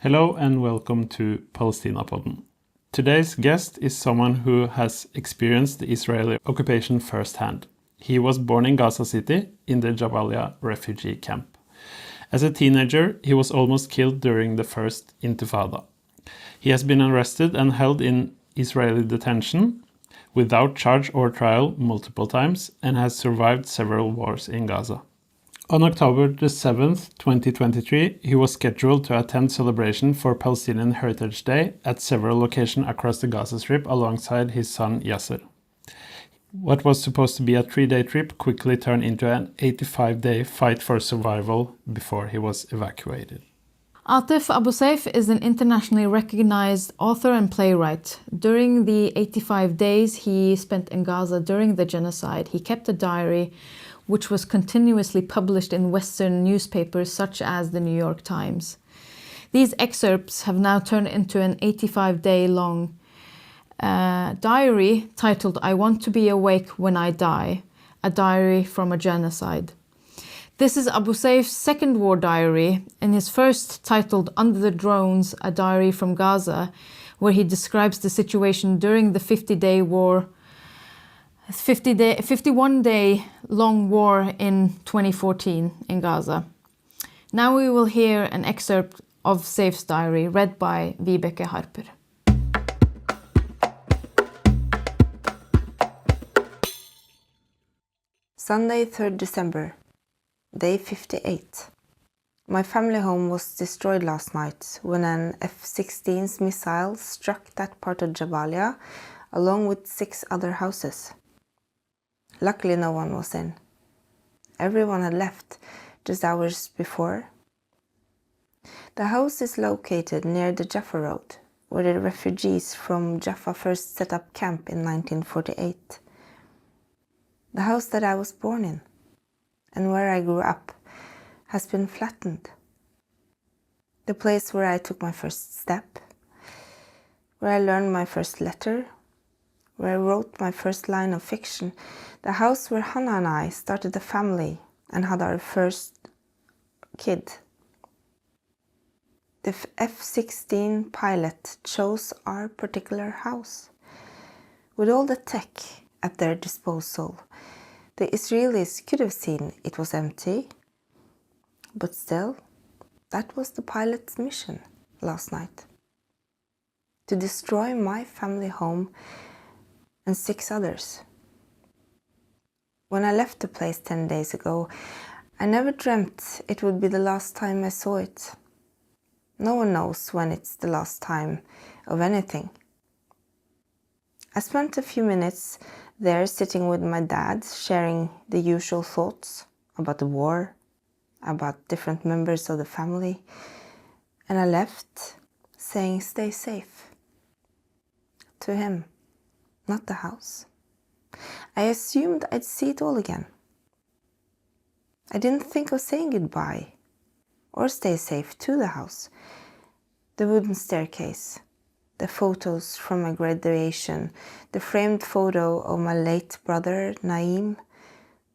Hello and welcome to Palestinapodden. Today's guest is someone who has experienced the Israeli occupation firsthand. He was born in Gaza City in the Jabalia refugee camp. As a teenager, he was almost killed during the first Intifada. He has been arrested and held in Israeli detention without charge or trial multiple times and has survived several wars in Gaza. On October the 7th, 2023, he was scheduled to attend celebration for Palestinian Heritage Day at several locations across the Gaza Strip alongside his son Yasser. What was supposed to be a 3-day trip quickly turned into an 85-day fight for survival before he was evacuated. Atef Abu Saif is an internationally recognized author and playwright. During the 85 days he spent in Gaza during the genocide, he kept a diary which was continuously published in Western newspapers such as the New York Times. These excerpts have now turned into an 85-day-long diary titled "I Want to Be Awake When I Die," a diary from a genocide. This is Abu Saif's second war diary, and his first titled "Under the Drones, a Diary from Gaza," where he describes the situation during the 51-day long war in 2014 in Gaza. Now we will hear an excerpt of Saif's diary read by Vibeke Harper. Sunday, 3rd December, day 58. My family home was destroyed last night when an F-16's missile struck that part of Jabalia along with 6 other houses. Luckily, no one was in. Everyone had left just hours before. The house is located near the Jaffa Road, where the refugees from Jaffa first set up camp in 1948. The house that I was born in, and where I grew up, has been flattened. The place where I took my first step, where I learned my first letter, where I wrote my first line of fiction, the house where Hannah and I started a family and had our first kid. The F-16 pilot chose our particular house. With all the tech at their disposal, the Israelis could have seen it was empty, but still, that was the pilot's mission last night. To destroy my family home and 6 others. When I left the place 10 days ago, I never dreamt it would be the last time I saw it. No one knows when it's the last time of anything. I spent a few minutes there sitting with my dad, sharing the usual thoughts about the war, about different members of the family, and I left saying stay safe. To him, not the house. I assumed I'd see it all again. I didn't think of saying goodbye or stay safe to the house. The wooden staircase, the photos from my graduation, the framed photo of my late brother Naim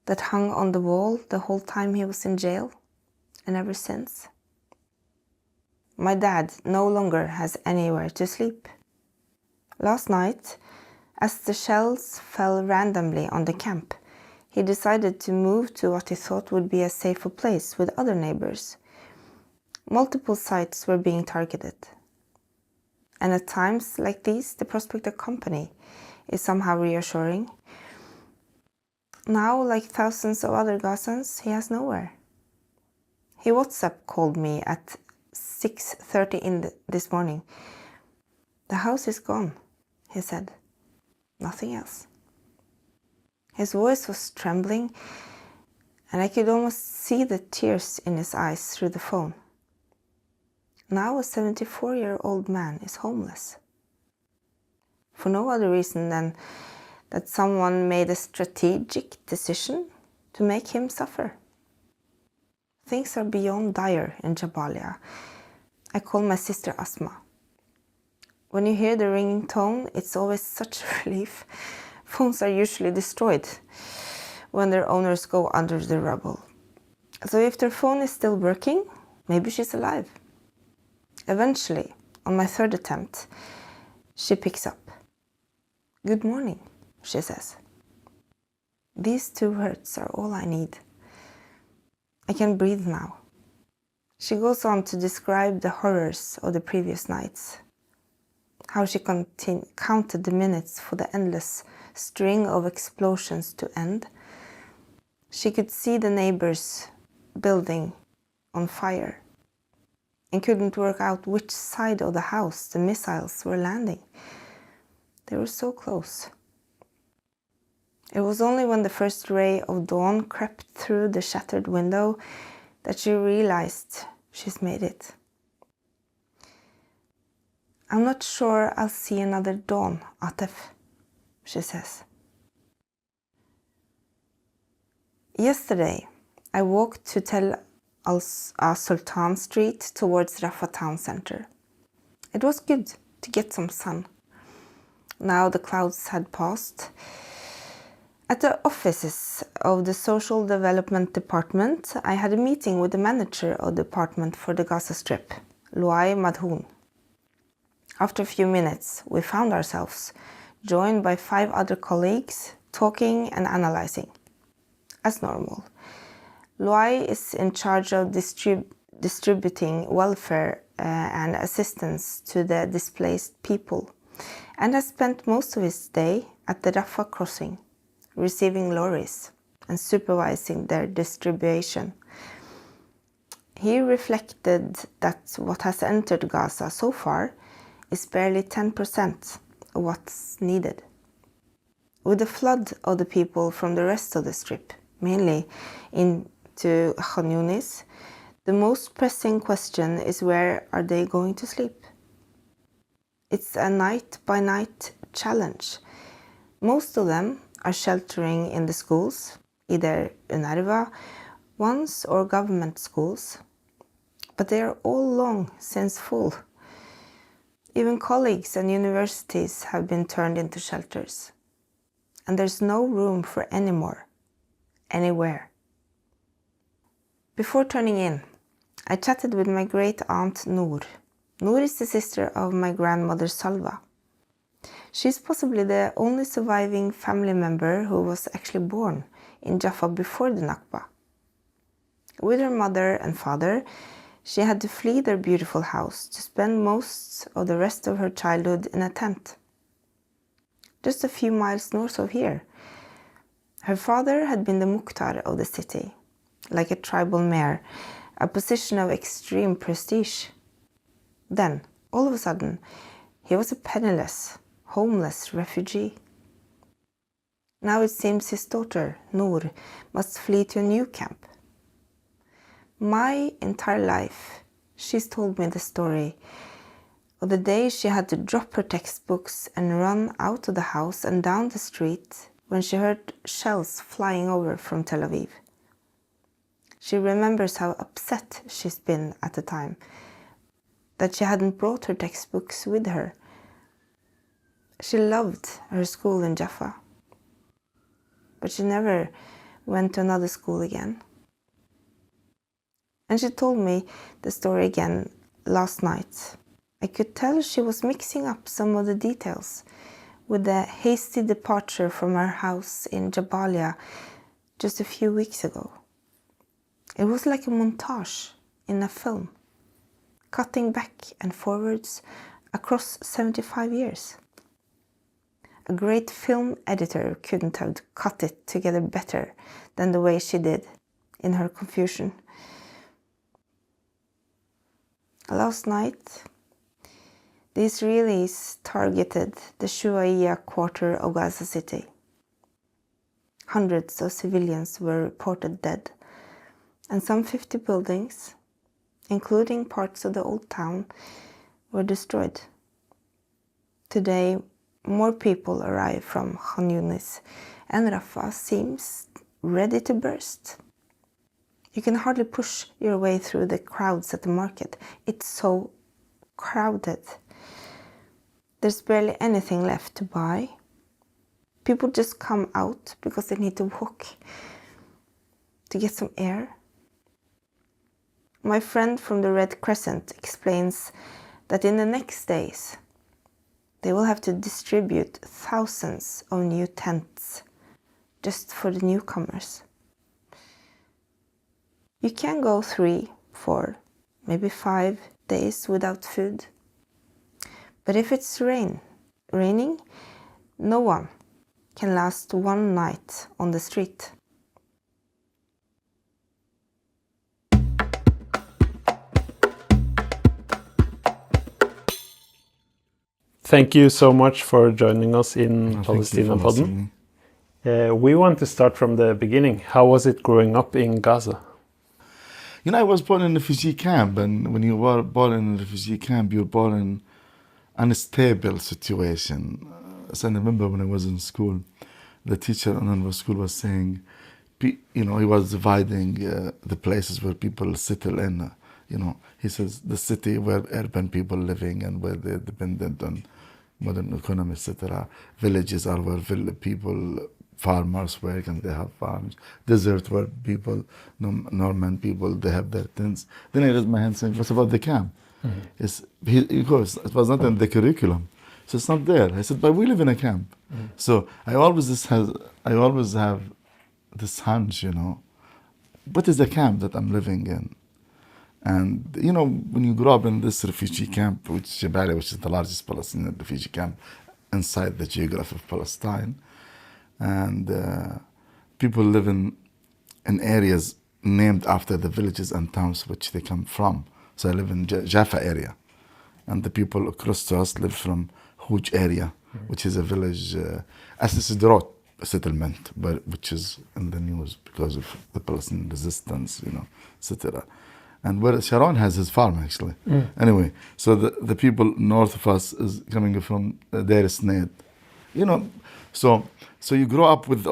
that hung on the wall the whole time he was in jail and ever since. My dad no longer has anywhere to sleep. Last night, as the shells fell randomly on the camp, he decided to move to what he thought would be a safer place with other neighbors. Multiple sites were being targeted. And at times like these, the prospect of company is somehow reassuring. Now, like thousands of other Gazans, he has nowhere. He WhatsApp called me at 6:30 this morning. The house is gone, he said. Nothing else. His voice was trembling, and I could almost see the tears in his eyes through the phone. Now a 74-year-old man is homeless. For no other reason than that someone made a strategic decision to make him suffer. Things are beyond dire in Jabalia. I call my sister Asma. When you hear the ringing tone, it's always such a relief. Phones are usually destroyed when their owners go under the rubble. So if their phone is still working, maybe she's alive. Eventually, on my third attempt, she picks up. "Good morning," she says. These 2 words are all I need. I can breathe now. She goes on to describe the horrors of the previous nights, how she counted the minutes for the endless string of explosions to end. She could see the neighbors' building on fire and couldn't work out which side of the house the missiles were landing. They were so close. It was only when the first ray of dawn crept through the shattered window that she realized she's made it. "I'm not sure I'll see another dawn, Atef," she says. Yesterday, I walked to Tel al-Sultan Street towards Rafah town center. It was good to get some sun. Now the clouds had passed. At the offices of the Social Development Department, I had a meeting with the manager of the department for the Gaza Strip, Luai Madhoun. After a few minutes, we found ourselves joined by 5 other colleagues, talking and analyzing. As normal. Luai is in charge of distributing welfare and assistance to the displaced people, and has spent most of his day at the Rafah crossing, receiving lorries and supervising their distribution. He reflected that what has entered Gaza so far is barely 10% of what's needed. With the flood of the people from the rest of the Strip, mainly into Khan Yunis, the most pressing question is where are they going to sleep? It's a night-by-night challenge. Most of them are sheltering in the schools, either UNRWA ones or government schools, but they are all long since full. Even colleges and universities have been turned into shelters, and there's no room for any more, anywhere. Before turning in, I chatted with my great-aunt Noor. Noor is the sister of my grandmother Salva. She's possibly the only surviving family member who was actually born in Jaffa before the Nakba. With her mother and father, she had to flee their beautiful house to spend most of the rest of her childhood in a tent, just a few miles north of here. Her father had been the Mukhtar of the city, like a tribal mayor, a position of extreme prestige. Then, all of a sudden, he was a penniless, homeless refugee. Now it seems his daughter, Noor, must flee to a new camp. My entire life, she's told me the story of the day she had to drop her textbooks and run out of the house and down the street when she heard shells flying over from Tel Aviv. She remembers how upset she's been at the time, that she hadn't brought her textbooks with her. She loved her school in Jaffa, but she never went to another school again. And she told me the story again last night. I could tell she was mixing up some of the details with the hasty departure from her house in Jabalia just a few weeks ago. It was like a montage in a film, cutting back and forwards across 75 years. A great film editor couldn't have cut it together better than the way she did in her confusion. Last night, the Israelis targeted the Shuaiya quarter of Gaza City. Hundreds of civilians were reported dead, and some 50 buildings, including parts of the old town, were destroyed. Today, more people arrive from Khan Yunis, and Rafah seems ready to burst. You can hardly push your way through the crowds at the market. It's so crowded. There's barely anything left to buy. People just come out because they need to walk, to get some air. my friend from the Red Crescent explains that in the next days, they will have to distribute thousands of new tents just for the newcomers. You can go 3, 4, maybe 5 days without food. But if it's raining, no one can last one night on the street. Thank you so much for joining us in Palestinapodden. We want to start from the beginning. How was it growing up in Gaza? You know, I was born in a refugee camp, and when you were born in a refugee camp, you're born in an unstable situation. So I remember when I was in school, the teacher in our school was saying, he was dividing the places where people settle in. He says the city where urban people living and where they're dependent on modern economy, etc. Villages are where farmers work and they have farms. Desert where people, Norman people, they have their tents. Then I raised my hand saying, what about the camp? Because it was not in the curriculum. So it's not there. I said, but we live in a camp. So I always have this hunch, what is the camp that I'm living in? And, when you grow up in this refugee camp, which is Jabalia, which is the largest Palestinian refugee camp inside the geography of Palestine, and people live in areas named after the villages and towns which they come from. So I live in Jaffa area, and the people across to us live from Huj area, which is a village, Assis-Dorot settlement, which is in the news because of the Palestinian resistance, etc. And where Sharon has his farm, actually. Anyway, so the people north of us is coming from Deir Sneid. So you grow up with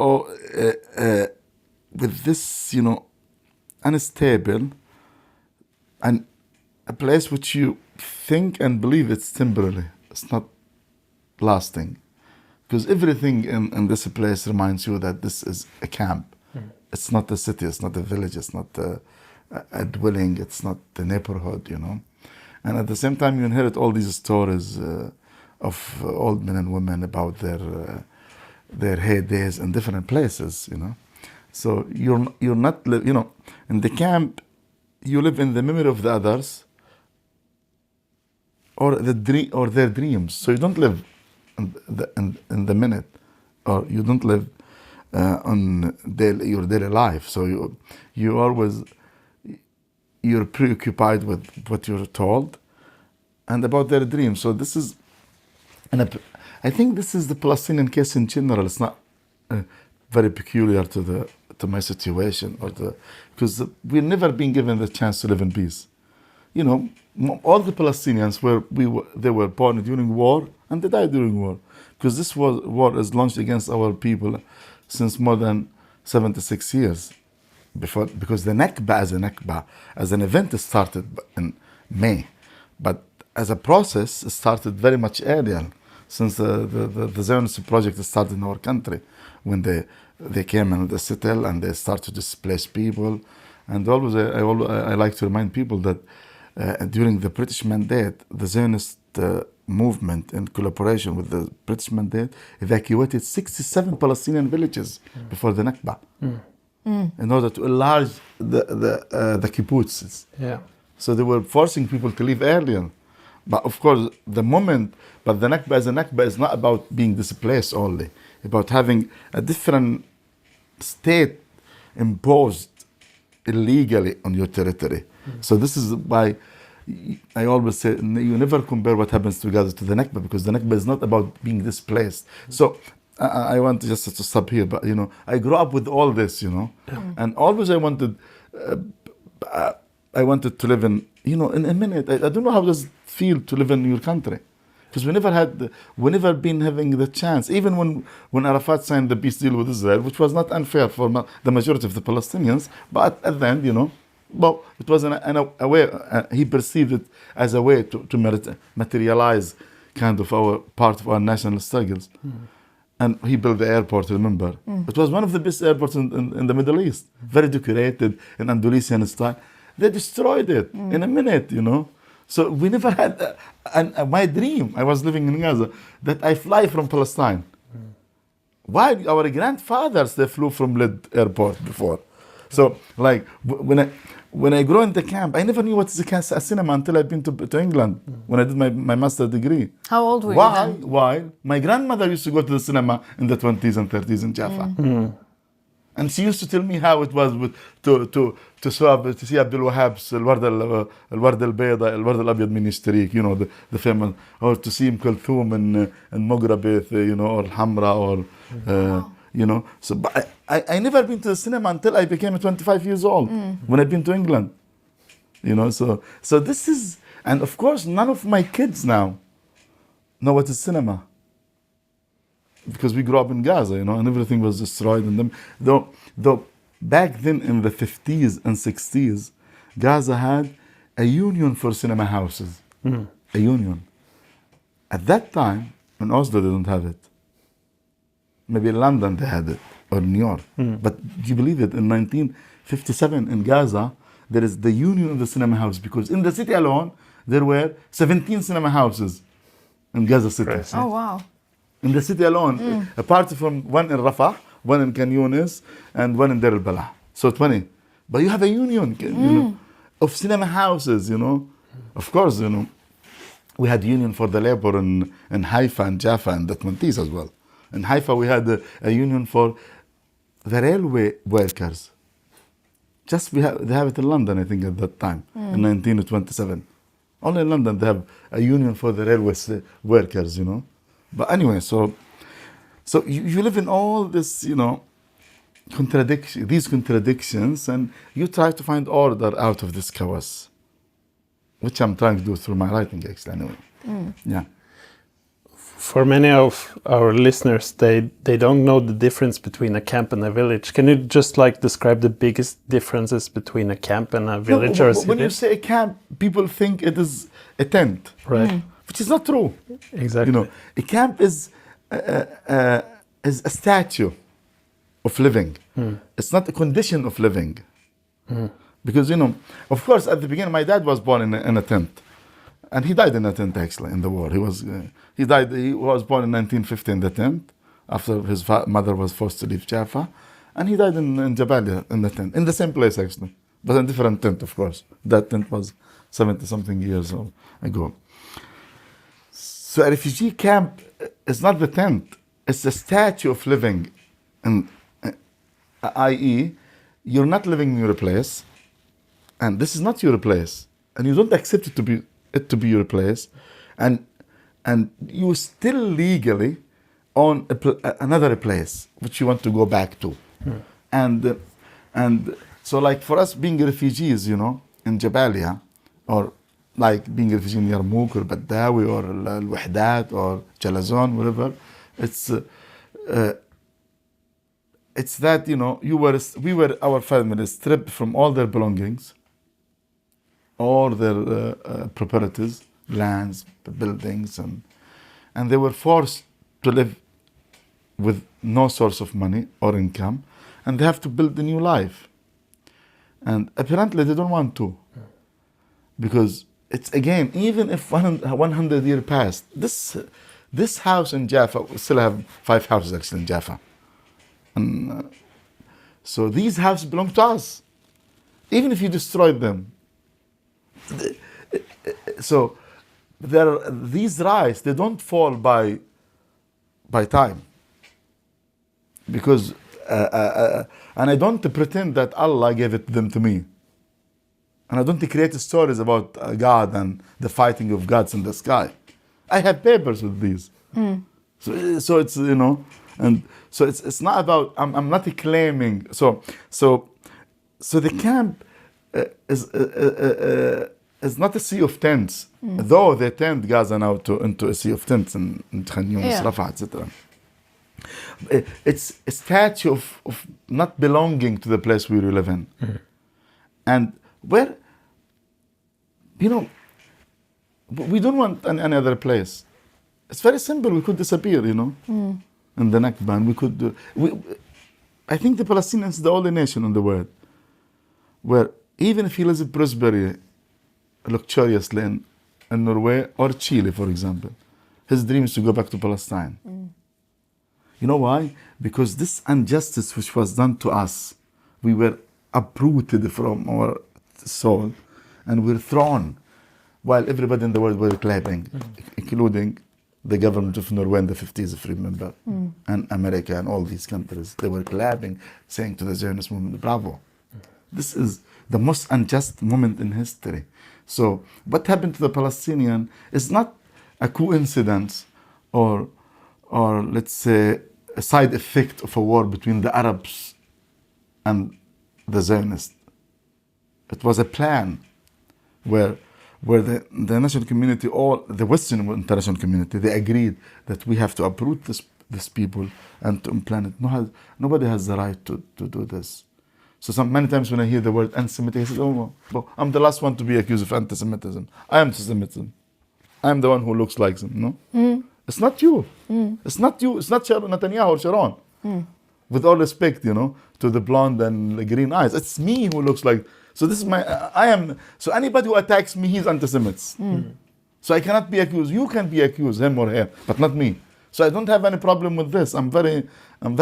this, unstable, and a place which you think and believe it's temporary. It's not lasting. Because everything in this place reminds you that this is a camp. It's not a city, it's not a village, it's not a dwelling, it's not the neighborhood, And at the same time, you inherit all these stories of old men and women about their heydays in different places, So you're not in the camp. You live in the memory of the others, or their dreams. So you don't live in the minute, or you don't live on your daily life. So you're preoccupied with what you're told and about their dreams. So this is, I think this is the Palestinian case in general. It's not very peculiar to my situation, because we've never been given the chance to live in peace. All the Palestinians they were born during war and they died during war, because this war is launched against our people since more than 76 years. Because the Nakba as an event started in May, but as a process it started very much earlier, since the Zionist project started in our country, when they came and they settled and they started to displace people. And always I like to remind people that during the British Mandate, the Zionist movement, in collaboration with the British Mandate, evacuated 67 Palestinian villages before the Nakba. In order to enlarge the kibbutzes. Yeah. So they were forcing people to leave earlier. But of course, the Nakba as a Nakba is not about being displaced only, about having a different state imposed illegally on your territory. So this is why I always say you never compare what happens to Gaza to the Nakba, because the Nakba is not about being displaced. So I want just to stop here, but I grew up with all this, and always I wanted to live in, in a minute. I don't know how does it feel to live in your country, because we never been having the chance. Even when Arafat signed the peace deal with Israel, which was not unfair for the majority of the Palestinians, but at the end, it was a way. He perceived it as a way to materialize kind of part of our national struggles. And he built the airport, remember? It was one of the best airports in the Middle East. Very decorated in Andalusian style. they destroyed it in a minute, you know. So we never had, my dream, I was living in Gaza, that I fly from Palestine. Why? Our grandfathers, they flew from Lid airport before. So like when I grew in the camp, I never knew what is a cinema until I've been to England when I did my master's degree. How old were you Why? then? Why? My grandmother used to go to the cinema in the 20s and 30s in Jaffa. And she used to tell me how it was to see Abdul Wahab's الوردة البيضاء الوردة الأبيض من يشتريك, you know, the famous, or to see Kulthum in Mughrabith, you know, or Hamra, or you know. So but I never been to the cinema until I became 25 years old when I've been to England, you know. So this is, and of course none of my kids now know what is cinema, because we grew up in Gaza, you know, and everything was destroyed. And them, though back then in the 50s and 60s, Gaza had a union for cinema houses, a union. At that time, in Oslo they don't have it. Maybe in London they had it, or New York. But do you believe it? In 1957 in Gaza, there is the union of the cinema house, because in the city alone, there were 17 cinema houses in Gaza City. Crazy. Oh, wow. In the city alone, apart from one in Rafah, one in Khan Yunis, and one in Deir al-Balah. So 20. But you have a union, you know, of cinema houses, you know. Of course, you know, we had union for the labor in Haifa and Jaffa and the 20s as well. In Haifa, we had a union for the railway workers. They have it in London, I think, at that time, in 1927. Only in London they have a union for the railway workers, you know. But anyway, so you live in all this, you know, these contradictions, and you try to find order out of this chaos, which I'm trying to do through my writing, actually, anyway. Yeah. For many of our listeners, they don't know the difference between a camp and a village. Can you just like describe the biggest differences between a camp and a village or a city? When you say a camp, people think it is a tent, Right. which is not true. Exactly. You know, a camp is a statue of living. It's not a condition of living. Because, you know, of course, at the beginning, my dad was born in a tent. And he died in a tent, actually, in the war. He was born in 1950 in the tent, after his mother was forced to leave Jaffa. And he died in Jabalia, in the tent, in the same place, actually. But in a different tent, of course. That tent was 70-something years ago. So a refugee camp is not the tent. It's a statue of living. And i.e., you're not living in your place. And this is not your place. And you don't accept it to be your place. And you still legally own another place, which you want to go back to. And so like for us being refugees, you know, in Jabalia, or like being a refugee in Yarmouk or Baddawi or Al-Wahdat or Jalazon, whatever, it's that, you know, our family stripped from all their belongings, all their properties, lands, buildings, and they were forced to live with no source of money or income, and they have to build a new life. And apparently they don't want to, because it's, again, even if 100 years passed, this house in Jaffa, we still have 5 houses actually in Jaffa. And so these houses belong to us, even if you destroyed them. So these rights, they don't fall by time. Because, and I don't pretend that Allah gave them to me. And I don't create stories about God and the fighting of gods in the sky. I have papers with these. So it's, you know, and so it's not about, I'm not claiming. So the camp is not a sea of tents, though they turned Gaza now into a sea of tents in Khan Yunis, Rafah, etc. It's a statue of not belonging to the place we live in. And where, you know, we don't want any other place. It's very simple. We could disappear, you know, in the Nakba. And we could, I think the Palestinians are the only nation in the world where even if he lives prosperity, luxuriously in Norway or Chile, for example, his dream is to go back to Palestine. You know why? Because this injustice which was done to us, we were uprooted from our soul and we're thrown while everybody in the world were clapping, including the government of Norway in the 50s, if you remember, and America and all these countries. They were clapping, saying to the Zionist movement, bravo. This is the most unjust moment in history. So what happened to the Palestinian is not a coincidence or let's say a side effect of a war between the Arabs and the Zionists. It was a plan where the international community, all the Western international community, they agreed that we have to uproot this people and to implant it. Nobody has the right to do this. So many times when I hear the word anti-Semitic, I say, oh, well, I'm the last one to be accused of anti-Semitism. I am anti-Semitism. I'm the one who looks like them, no? It's not you. It's not you. It's not Netanyahu or Sharon. With all respect, to the blonde and the green eyes. It's me who looks like... So this is so anybody who attacks me, he's anti-Semites. So I cannot be accused. You can be accused, him or her, but not me. So I don't have any problem with this. I'm very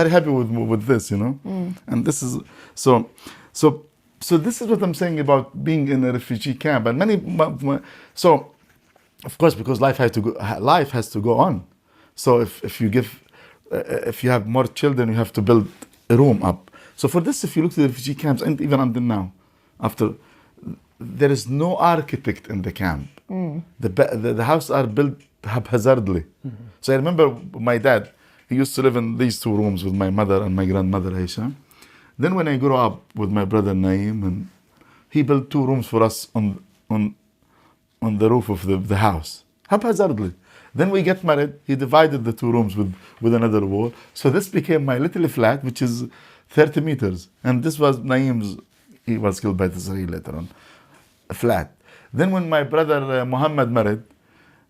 happy with this, And this is so this is what I'm saying about being in a refugee camp. And so of course, because life has to go on. So if you have more children, you have to build a room up. So for this, if you look at the refugee camps, and even until now, there is no architect in the camp. The houses are built haphazardly. So I remember my dad, he used to live in these two rooms with my mother and my grandmother Aisha. Then when I grew up with my brother Naim, and he built two rooms for us on the roof of the house, haphazardly. Then we get married, he divided the two rooms with another wall. So this became my little flat, which is 30 meters. And this was Naim's, he was killed by the Israel later on, a flat. Then when my brother Muhammad married,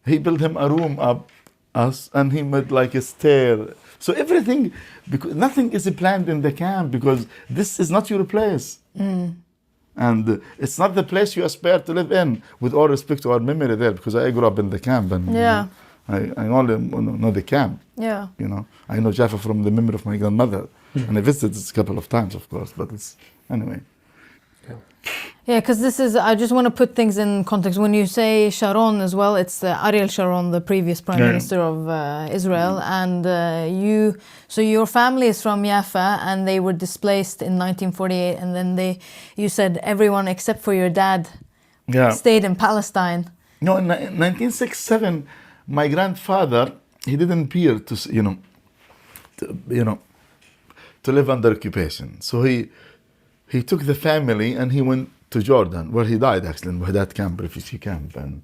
he built him a room up us, and he made like a stair. So everything, because nothing is planned in the camp, because this is not your place. And it's not the place you aspire to live in, with all respect to our memory there, because I grew up in the camp, and I only know the camp. Yeah. I know Jaffa from the memory of my grandmother, and I visited this a couple of times, of course, but it's, anyway. Yeah, because I just want to put things in context. When you say Sharon as well, it's Ariel Sharon, the previous prime minister of Israel. And so your family is from Jaffa, and they were displaced in 1948. And then you said everyone except for your dad stayed in Palestine. No, in 1967, my grandfather, he didn't appear to live under occupation. So he took the family and he went to Jordan, where he died actually, in Wahdat camp, refugee camp. And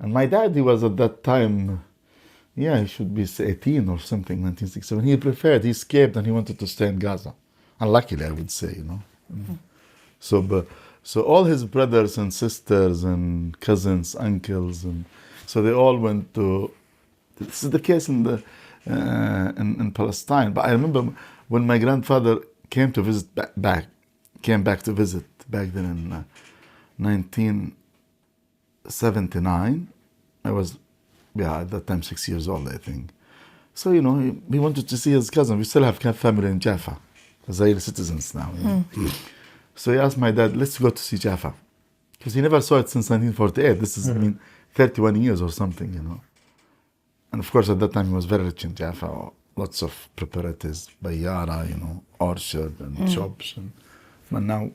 my dad, he was at that time, he should be 18 or something, 1967. He escaped and he wanted to stay in Gaza. Unluckily, I would say, So all his brothers and sisters and cousins, uncles, and so they all went to, this is the case in Palestine. But I remember when my grandfather came to visit came back to visit back then in 1979. I was, at that time 6 years old, I think. So, he wanted to see his cousin. We still have family in Jaffa, Israeli citizens now. So he asked my dad, let's go to see Jaffa. Because he never saw it since 1948. This is, 31 years or something, And of course, at that time, he was very rich in Jaffa. Lots of preparatives, bayara, orchard and shops. But now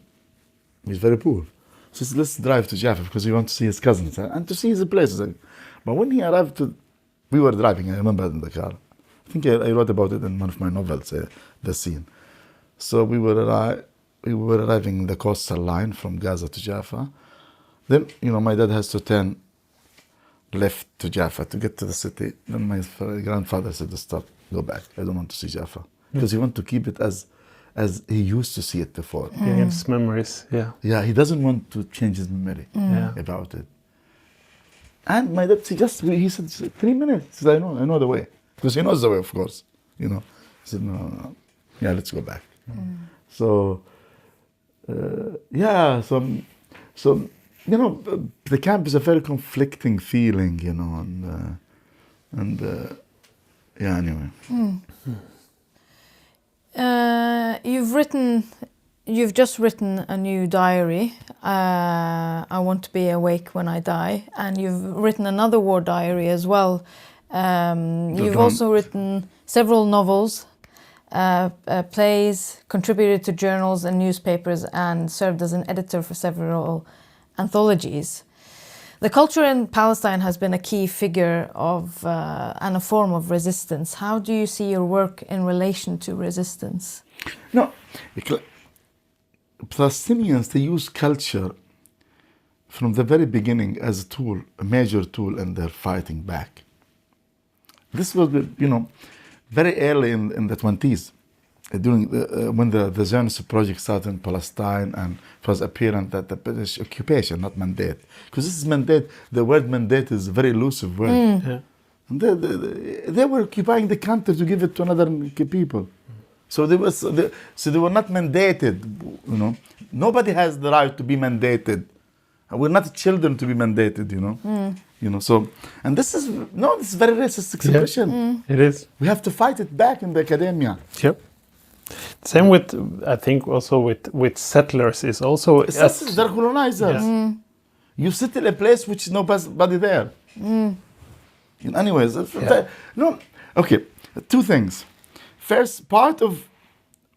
he's very poor. So he said, let's drive to Jaffa because we want to see his cousins and to see his places. But when he arrived we were driving, I remember in the car. I think I wrote about it in one of my novels, the scene. So we were arriving in the coastal line from Gaza to Jaffa. Then, my dad has to turn left to Jaffa to get to the city. Then my grandfather said, stop, go back. I don't want to see Jaffa. Because he wants to keep it as he used to see it before. He has memories, Yeah, he doesn't want to change his memory about it. And my dad, he said, 3 minutes. He said, I know the way. Because he knows the way, of course. He said, no. Yeah, let's go back. So, So, you know, the camp is a very conflicting feeling, you know, yeah, anyway. You've just written a new diary, I Want to Be Awake When I Die, and you've written another war diary as well. You've also written several novels, plays, contributed to journals and newspapers, and served as an editor for several anthologies. The culture in Palestine has been a key figure of and a form of resistance. How do you see your work in relation to resistance? No, Palestinians, they use culture from the very beginning as a tool, a major tool in their fighting back. This was, you know, very early in the 20s, during when the Zionist project started in Palestine, and it was apparent that the British occupation, not mandate, because this is mandate, the word mandate is a very elusive word. Yeah. And they were occupying the country to give it to another people. So they were not mandated, you know. Nobody has the right to be mandated. We're not children to be mandated, you know. You know, so, and this is very racist expression. It is. We have to fight it back in the academia. Yep. Same with, I think, also with settlers is also... They're colonizers. Yeah. You sit in a place which is nobody there. Anyways, okay, two things. First,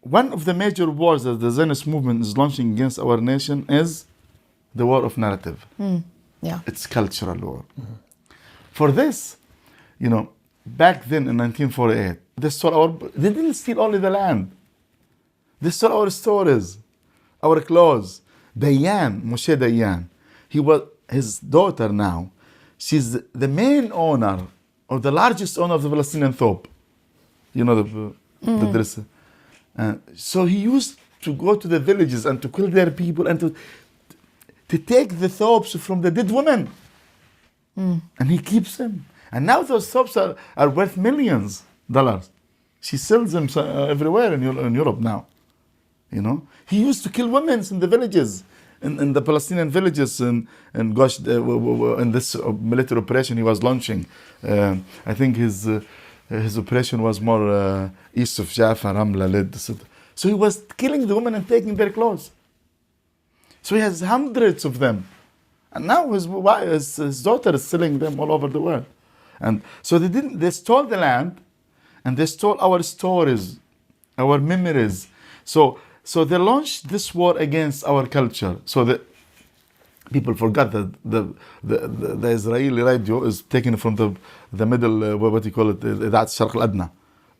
one of the major wars that the Zionist movement is launching against our nation is the war of narrative. Yeah. It's cultural war. For this, you know, back then in 1948, they didn't steal only the land. They stole our stories, our clothes. Moshe Dayan, his daughter now, she's the main owner, or the largest owner of the Palestinian thobe. You know, the dress. So he used to go to the villages and to kill their people and to take the thobes from the dead women. And he keeps them. And now those thobes are worth millions of dollars. She sells them everywhere in Europe now. You know, he used to kill women in the villages, in the Palestinian villages, in this military operation he was launching. I think his operation was more east of Jaffa, Ramla, Lid. So he was killing the women and taking their clothes. So he has hundreds of them. And now his daughter is selling them all over the world. And so they stole the land, and they stole our stories, our memories. So they launched this war against our culture. So that people forgot that the Israeli radio is taken from the middle, what do you call it, that's Sharq al-Adna,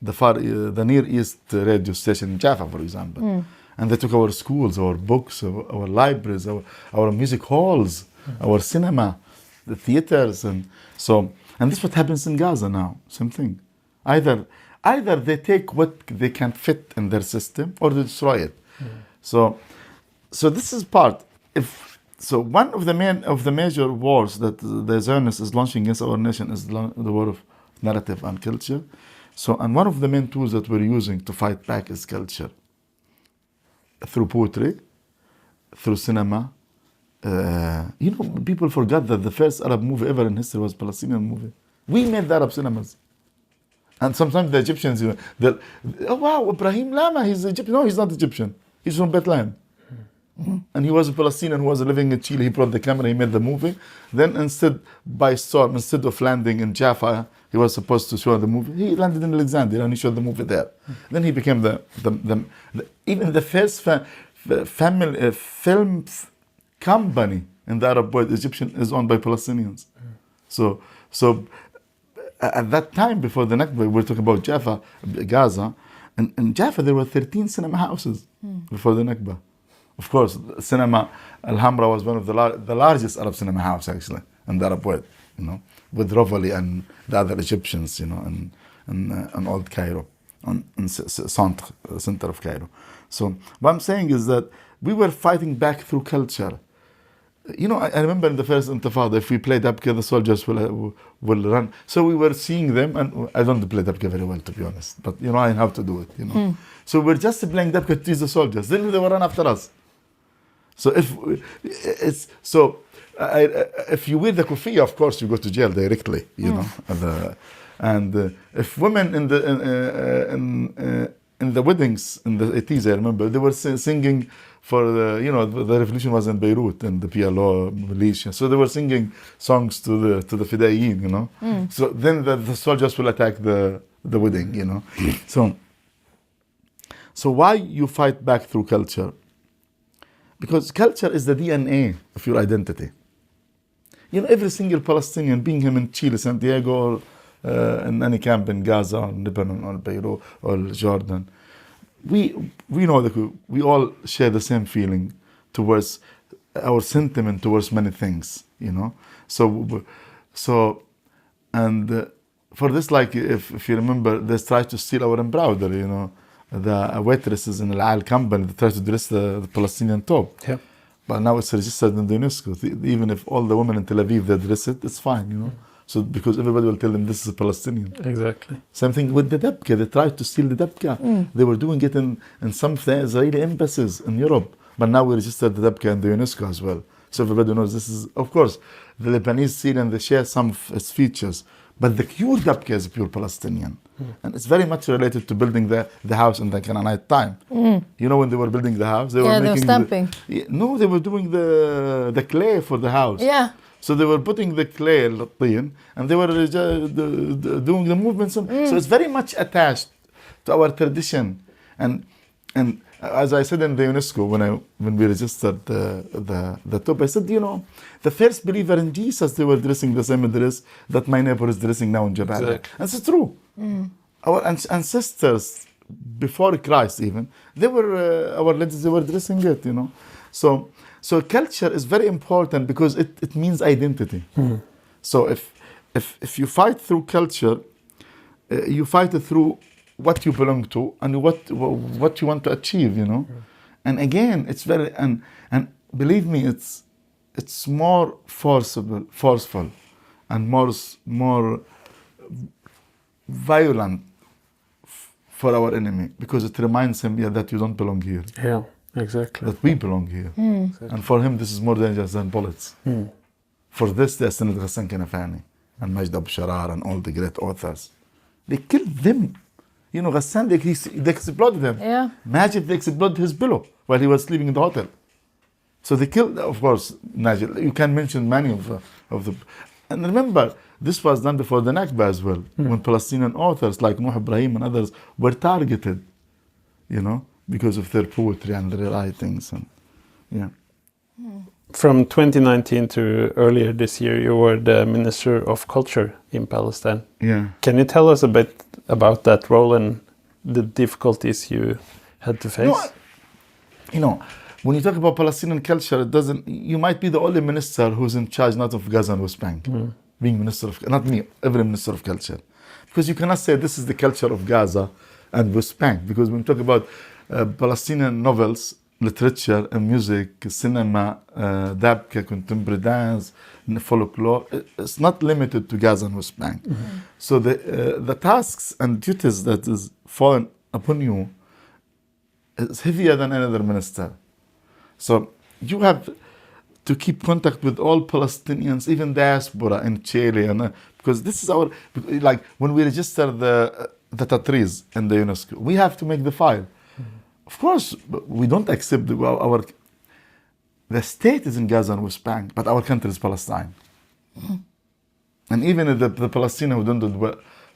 the Near East radio station in Jaffa, for example. And they took our schools, our books, our libraries, our music halls, our cinema, the theaters, and this is what happens in Gaza now. Same thing. Either they take what they can fit in their system, or they destroy it. So this is part. So one of the major wars that the Zionists is launching against our nation is the war of narrative and culture. So, and one of the main tools that we're using to fight back is culture. Through poetry, through cinema. People forgot that the first Arab movie ever in history was a Palestinian movie. We made the Arab cinemas. And sometimes the Egyptians, oh wow, Ibrahim Lama, he's Egyptian. No, he's not Egyptian. He's from Bethlehem. And he was a Palestinian who was living in Chile. He brought the camera, he made the movie. Then instead of landing in Jaffa, he was supposed to show the movie, he landed in Alexandria and he showed the movie there. Then he became even the first film company in the Arab world, Egyptian, is owned by Palestinians. So at that time, before the Nakba, we're talking about Jaffa, Gaza. In Jaffa, there were 13 cinema houses before the Nakba. Of course, cinema, Al-Hamra was one of the largest Arab cinema house, actually, in the Arab world, with Rovali and the other Egyptians, in old Cairo, in center of Cairo. So what I'm saying is that we were fighting back through culture. I remember in the first Intifada, if we played Dabka, the soldiers will run. So we were seeing them, and I don't play Dabka very well, to be honest, but I have to do it. So we're just playing Dabka to tease the soldiers. Then they will run after us. So if you wear the kufiya, of course you go to jail directly, you know. And if women in the weddings in the 80s, I remember, they were singing for the revolution was in Beirut and the PLO militia, so they were singing songs to the Fidayeen, you know. So then the soldiers will attack the wedding, you know. So why you fight back through culture? Because culture is the DNA of your identity. You know, every single Palestinian, being him in Chile, Santiago, or in any camp in Gaza, or Lebanon, or Beirut, or Jordan, we know that we all share the same feeling towards our sentiment towards many things, you know. For this, like if you remember, they tried to steal our embroidery, you know. The waitresses in Al company, they tried to dress the Palestinian top. Yeah. But now it's registered in the UNESCO. Even if all the women in Tel Aviv, they dress it, it's fine, you know. So because everybody will tell them this is Palestinian. Exactly. Same thing with the dabka. They tried to steal the dabka. They were doing it in some of the Israeli embassies in Europe. But now we registered the dabka in the UNESCO as well. So everybody knows this is, of course, the Lebanese Syrian, they share some of its features. But the pure dabka is pure Palestinian. And it's very much related to building the house in the Canaanite time. You know, when they were building the house, they were making stamping. They were doing the clay for the house. Yeah. So they were putting the clay, and they were doing the movements. So it's very much attached to our tradition. And as I said in the UNESCO, when we registered the top, I said, you know, the first believer in Jesus, they were dressing the same dress that my neighbor is dressing now in Jabalia. Exactly. And it's true. Our ancestors, before Christ even, they were, our ladies, they were dressing it, you know. So culture is very important because it means identity. So if you fight through culture, you fight it through what you belong to and what you want to achieve, you know. And again, it's very and believe me, it's more forceful and more violent for our enemy, because it reminds him that you don't belong here. Yeah, exactly. That we belong here. Exactly. And for him, this is more dangerous than bullets. For this, they ascended Ghassan Kanafani and Majd Abu Sharar and all the great authors. They killed them. You know, Ghassan, they exploded him. Yeah. Majid, they exploded his pillow while he was sleeping in the hotel. So they killed, of course, Najid. You can mention many of the... And remember, this was done before the Nakba as well, when Palestinian authors like Nuh Ibrahim and others were targeted, you know, because of their poetry and their writings. And, yeah. From 2019 to earlier this year, you were the Minister of Culture in Palestine. Yeah. Can you tell us a bit about that role and the difficulties you had to face? You know, when you talk about Palestinian culture, you might be the only minister who's in charge not of Gaza and West Bank, being minister of, not me, every minister of culture. Because you cannot say this is the culture of Gaza and West Bank, because when you talk about Palestinian novels, literature and music, cinema, dabka, contemporary dance, folklore, it's not limited to Gaza and West Bank. So the tasks and duties that is fallen upon you is heavier than another minister. So you have to keep contact with all Palestinians, even diaspora in Chile, and because this is our, like when we register the Tatris in the UNESCO, we have to make the file. Of course, we don't accept the state is in Gaza and West Bank, but our country is Palestine. And even the Palestinians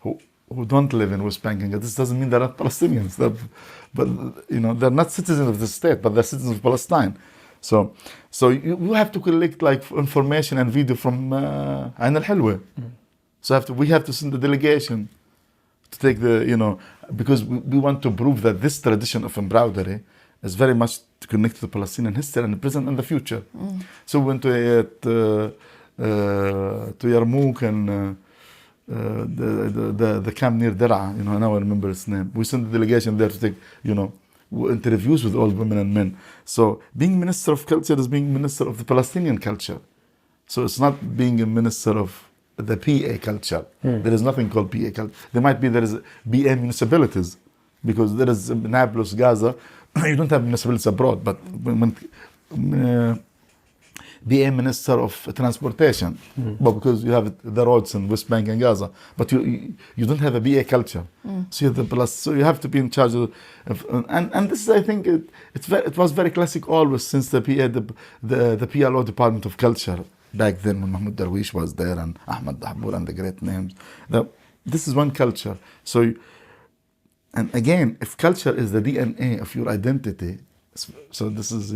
who don't live in West Bank, this doesn't mean they're not Palestinians. But you know, they're not citizens of the state, but they're citizens of Palestine. So you have to collect like information and video from Ain al-Hilwa. So we have to send a delegation to take because we want to prove that this tradition of embroidery is very much connected to Palestinian history and the present and the future. So we went to Yarmouk and the camp near Der'a, now I remember its name. We sent a delegation there to take, interviews with all women and men. So being Minister of Culture is being Minister of the Palestinian culture. So it's not being a Minister of the PA culture. There is nothing called PA culture. There is BA municipalities, because there is Nablus, Gaza. You don't have municipalities abroad, but when be a minister of transportation, but because you have the roads in West Bank and Gaza, but you don't have a BA culture, so you have to be in charge of and this is, I think, it was very classic always since the PLO Department of Culture back then when Mahmoud Darwish was there and Ahmad Dahbour and the great names. This is one culture. So, and again, if culture is the DNA of your identity, so this is,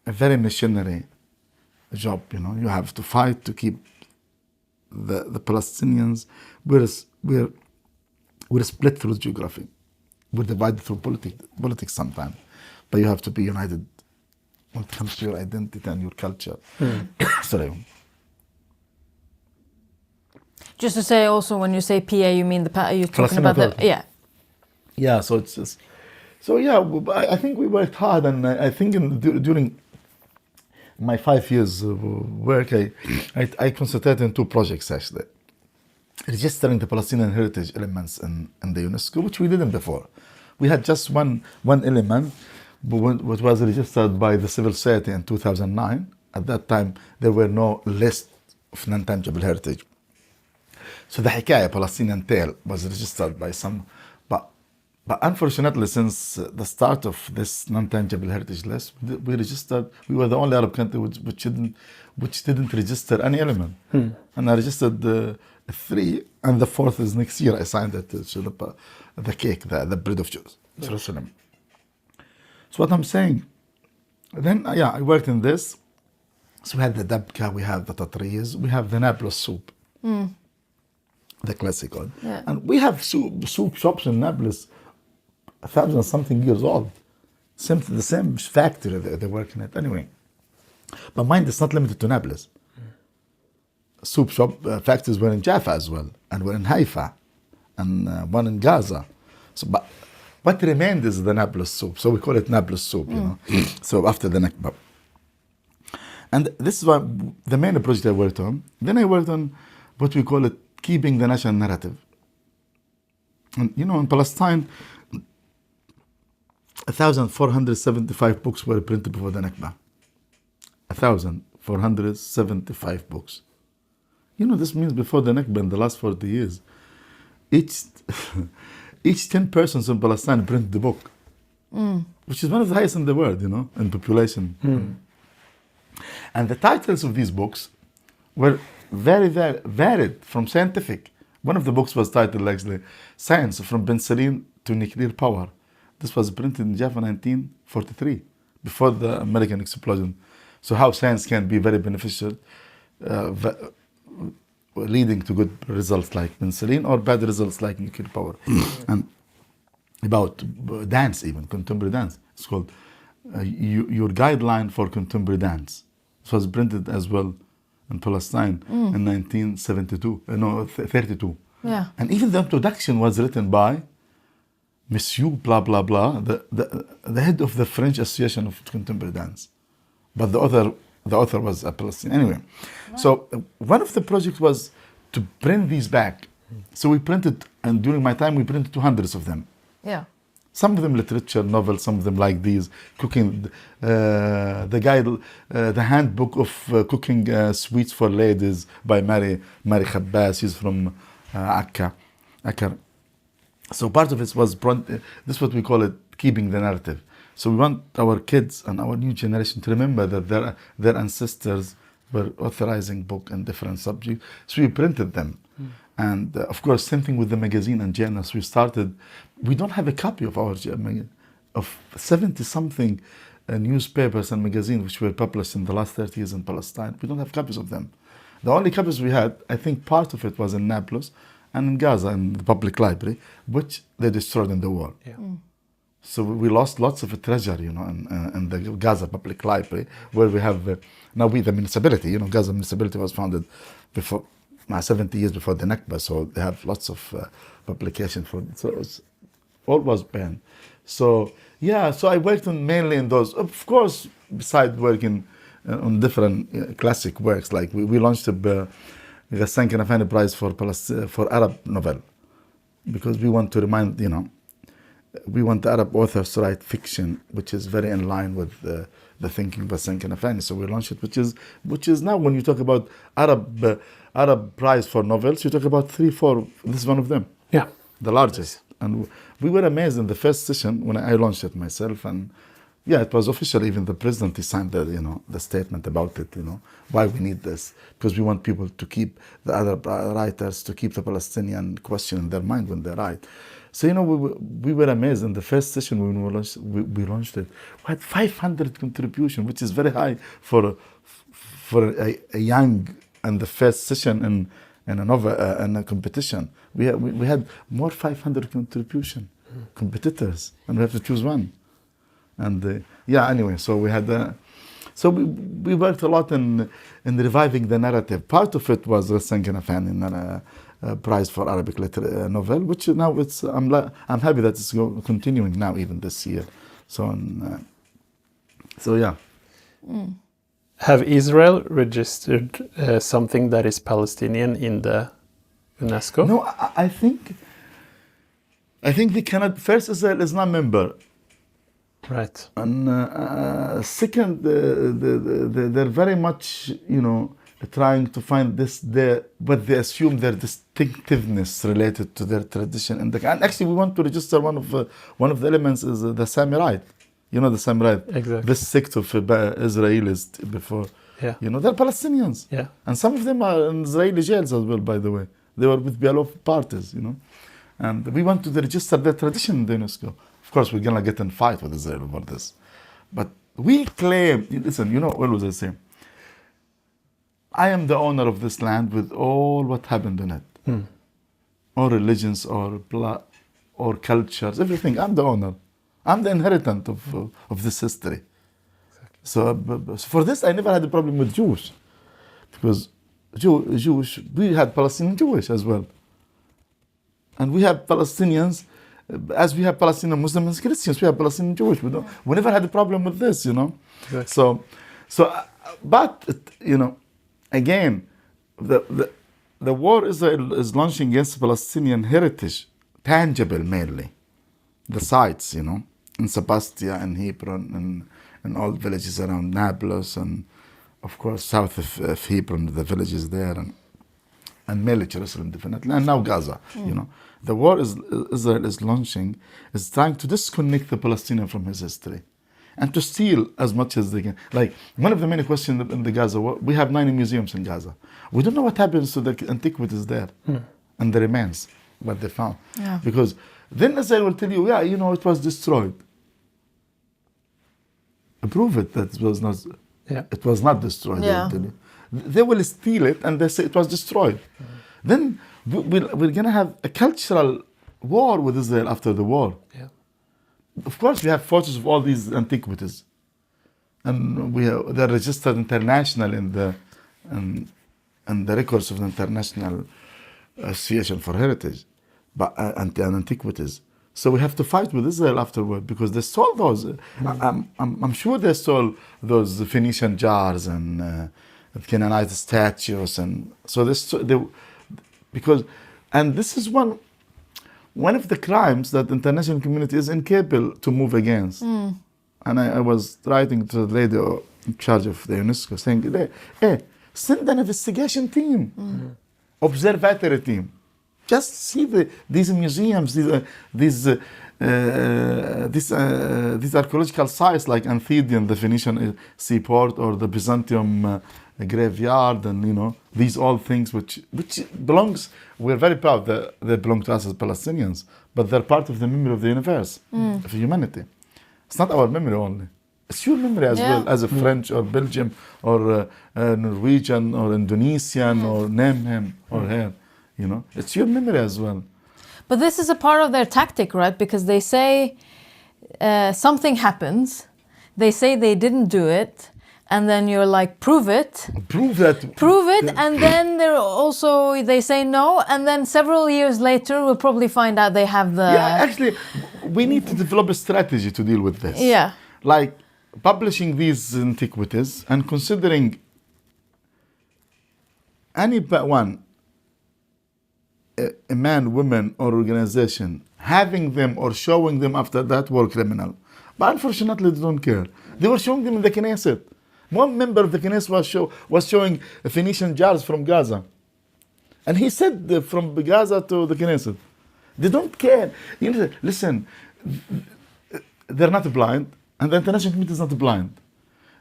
a very missionary job. You have to fight to keep the Palestinians. We're split through geography. We're divided through politics sometimes, but you have to be united when it comes to your identity and your culture. Sorry. Just to say also, when you say PA, you mean you're talking about the Yeah, so it's just I think we worked hard, and I think during my 5 years of work, I concentrated on 2 projects actually. Registering the Palestinian heritage elements in the UNESCO, which we didn't before. We had just one element, which was registered by the civil society in 2009. At that time, there were no list of non-tangible heritage. So the Hikaya, Palestinian tale, was registered by some, but unfortunately, since the start of this non-tangible heritage list, we were the only Arab country which didn't register any element. And I registered 3, and the 4th is next year. I signed it to the cake, the bread of Jerusalem. So what I'm saying, then I worked in this. So we had the dabka, we have the tatriz, we have the Nablus soup, the classic one. Yeah. And we have soup shops in Nablus, 1,000-something years old. The same factory they work in it. Anyway, but mine is not limited to Nablus. Soup shop factories were in Jaffa as well, and were in Haifa, and one in Gaza. So, but what remained is the Nablus soup. So we call it Nablus soup, So after the Nakba. And this is the main project I worked on. Then I worked on what we call it keeping the national narrative. And in Palestine, 1,475 books were printed before the Nakba. 1,475 books. This means before the Nakba, in the last 40 years, each 10 persons in Palestine printed the book, which is one of the highest in the world, in population. And the titles of these books were very, very varied from scientific. One of the books was titled actually Science from Penicillin to Nuclear Power. This was printed in Jaffa 1943, before the American explosion. So how science can be very beneficial, leading to good results like penicillin or bad results like nuclear power. And about dance, even contemporary dance. It's called Your Guideline for Contemporary Dance. It was printed as well in Palestine in 32. Yeah. And even the introduction was written by Monsieur blah blah blah, the head of the French Association of Contemporary Dance. But the author was a Palestinian. Anyway, so one of the projects was to print these back. So we printed, and during my time, we printed 200 of them. Yeah. Some of them literature, novels, some of them like these, cooking, the guide, the handbook of cooking sweets for ladies by Mary Khabbas. She's from Akkar. So part of it was, this is what we call it, keeping the narrative. So we want our kids and our new generation to remember that their ancestors were authorizing books in different subjects. So we printed them. And of course, same thing with the magazine and journals. We don't have a copy of our 70-something newspapers and magazines which were published in the last 30 years in Palestine. We don't have copies of them. The only copies we had, I think part of it was in Nablus and in Gaza, in the public library, which they destroyed in the war. Yeah. So we lost lots of treasure, in the Gaza Public Library, where we have, now the municipality, Gaza municipality was founded before, 70 years before the Nakba, so they have lots of publication for it. So all was banned. So I worked mainly in those. Of course, besides working on different classic works, like we launched the Ghassan Kanafani Prize for Arab novel, because we want to remind, we want the Arab authors to write fiction, which is very in line with the thinking of Hassan Kanafani. So we launched it, which is now when you talk about Arab prize for novels, you talk about 3-4. This is one of them. Yeah. The largest. And we were amazed in the first session when I launched it myself. And yeah, it was official. Even the president, he signed the statement about it, why we need this. Because we want people to keep the other writers, to keep the Palestinian question in their mind when they write. So, we were amazed in the first session when we launched it. We had 500 contributions, which is very high for a young and the first session in a novel in a competition. We had more 500 contribution competitors, and we have to choose one. And anyway, so we had so we worked a lot in reviving the narrative. Part of it was Hassan Kanafani prize for Arabic novel, which now I'm happy that it's continuing now even this year. So yeah. Have Israel registered something that is Palestinian in the UNESCO? No, I think they cannot. First, Israel is not a member. Right. And second, they're very much, trying to find but they assume their distinctiveness related to their tradition. And actually, we want to register one of the elements is the Samurai. The Samurai. Exactly. This sect of Israelis before. Yeah. They're Palestinians. Yeah. And some of them are in Israeli jails as well, by the way. They were with PLO parties, And we want to register their tradition in the UNESCO. Of course, we're going to get in fight with Israel over this. But we claim, listen, what was I saying? I am the owner of this land with all what happened in it. All religions or cultures, everything. I'm the owner. I'm the inheritant of this history. Exactly. So for this, I never had a problem with Jews. Because Jewish, we had Palestinian Jewish as well. And we have Palestinians, as we have Palestinian Muslims and Christians, we have Palestinian Jewish. We never had a problem with this, Exactly. But again, the war Israel is launching against Palestinian heritage, tangible mainly, the sites, in Sebastia and Hebron and all villages around Nablus and of course south of Hebron, the villages there and mainly Jerusalem definitely, and now Gaza, The war Israel is launching is trying to disconnect the Palestinian from his history and to steal as much as they can. Like one of the many questions in the Gaza war, we have 90 museums in Gaza. We don't know what happens to the antiquities there and the remains, what they found. Yeah. Because then Israel will tell you, it was destroyed. Prove it that it was not. Yeah. It was not destroyed. Yeah. They will steal it and they say it was destroyed. Then we're going to have a cultural war with Israel after the war. Yeah. Of course, we have photos of all these antiquities, and they're registered international in the records of the International Association for Heritage, and antiquities. So we have to fight with Israel afterward because they stole those. I'm sure they stole those Phoenician jars and Canaanite statues, and so and this is one of the crimes that the international community is incapable to move against. And I was writing to the lady in charge of the UNESCO saying, hey, send an investigation team, observatory team. Just see these museums, these archaeological sites like Anthedion, the Phoenician seaport, or the Byzantium graveyard, and these all things which belongs. We're very proud that they belong to us as Palestinians, but they're part of the memory of the universe, of humanity. It's not our memory only; it's your memory as well, as a French or Belgium or Norwegian or Indonesian or name him or her. It's your memory as well. But this is a part of their tactic, right? Because they say something happens, they say they didn't do it, and then you're like, prove it. Prove it, and then they say no, and then several years later we'll probably find out they have the... Yeah, actually, we need to develop a strategy to deal with this. Yeah. Like publishing these antiquities and considering any one, a man, woman, or organization having them or showing them after that were criminal. But unfortunately, they don't care. They were showing them in the Knesset. One member of the Knesset was showing Phoenician jars from Gaza. And he said from Gaza to the Knesset. They don't care. You know, listen, they're not blind, and the international community is not blind.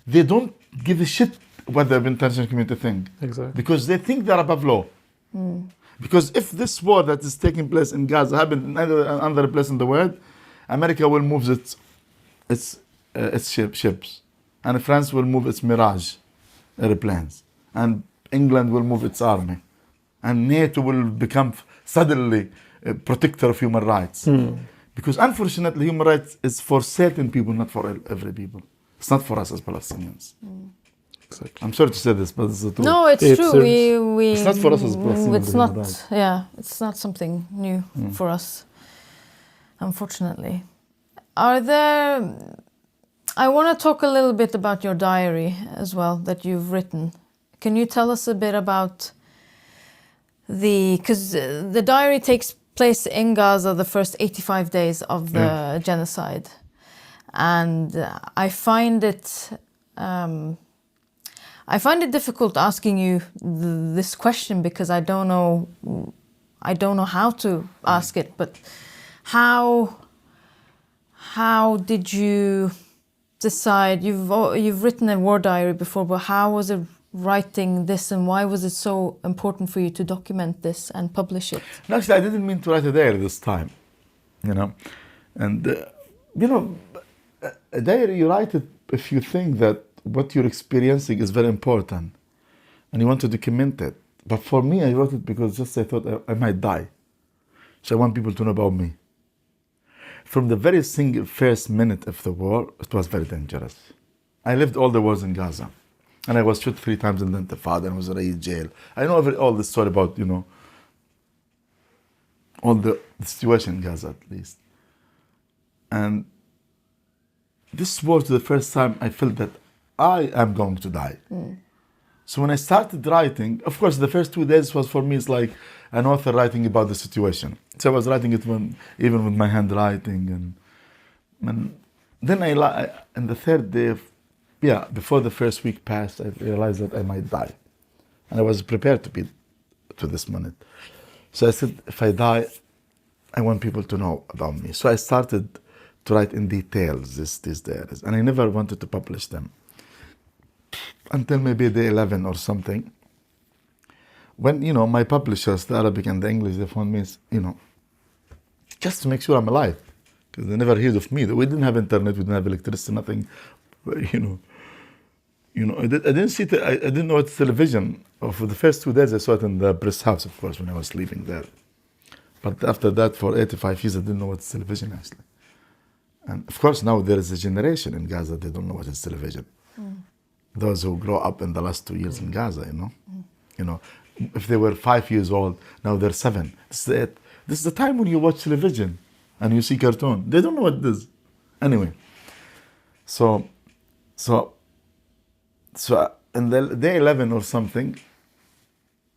They don't give a shit what the international community think. Exactly. Because they think they're above law. Because if this war that is taking place in Gaza happened in another place in the world, America will move its ships, and France will move its Mirage airplanes, and England will move its army, and NATO will become suddenly a protector of human rights. Because unfortunately, human rights is for certain people, not for every people. It's not for us as Palestinians. Exactly. I'm sorry to say this, but it's the truth. No, it's true. It's not for us as Palestinians. It's not. Yeah, it's not something new for us, unfortunately. I want to talk a little bit about your diary as well that you've written. Can you tell us a bit about because the diary takes place in Gaza the first 85 days of the genocide, and I find it difficult asking you this question because I don't know how to ask it. But how did you decide? You've written a war diary before, but how was it writing this, and why was it so important for you to document this and publish it? No, actually, I didn't mean to write a diary this time, and a diary, you write it if you think that what you're experiencing is very important and you want to document it. But for me, I wrote it because just I thought I might die, so I want people to know about me. From the very first minute of the war, it was very dangerous. I lived all the wars in Gaza. And I was shot 3 times in the Intifada and was raised jail. I know all the story about, all the situation in Gaza at least. And this was the first time I felt that I am going to die. So when I started writing, of course, the first 2 days was for me, it's like an author writing about the situation. So I was writing it even with my handwriting. And then in the 3rd day, before the first week passed, I realized that I might die. And I was prepared to this minute. So I said, if I die, I want people to know about me. So I started to write in details these diaries. And I never wanted to publish them. Until maybe day 11 or something. When, my publishers, the Arabic and the English, they phoned me, just to make sure I'm alive. Because they never heard of me. We didn't have internet, we didn't have electricity, nothing, I didn't know it's television. For the first 2 days, I saw it in the press house, of course, when I was sleeping there. But after that, for 85 years, I didn't know what's television, actually. And of course, now there is a generation in Gaza, they don't know what is television. Those who grow up in the last 2 years in Gaza, if they were 5 years old, now they're 7. This is the time when you watch television and you see cartoon. They don't know what it is. Anyway, so in the day 11 or something,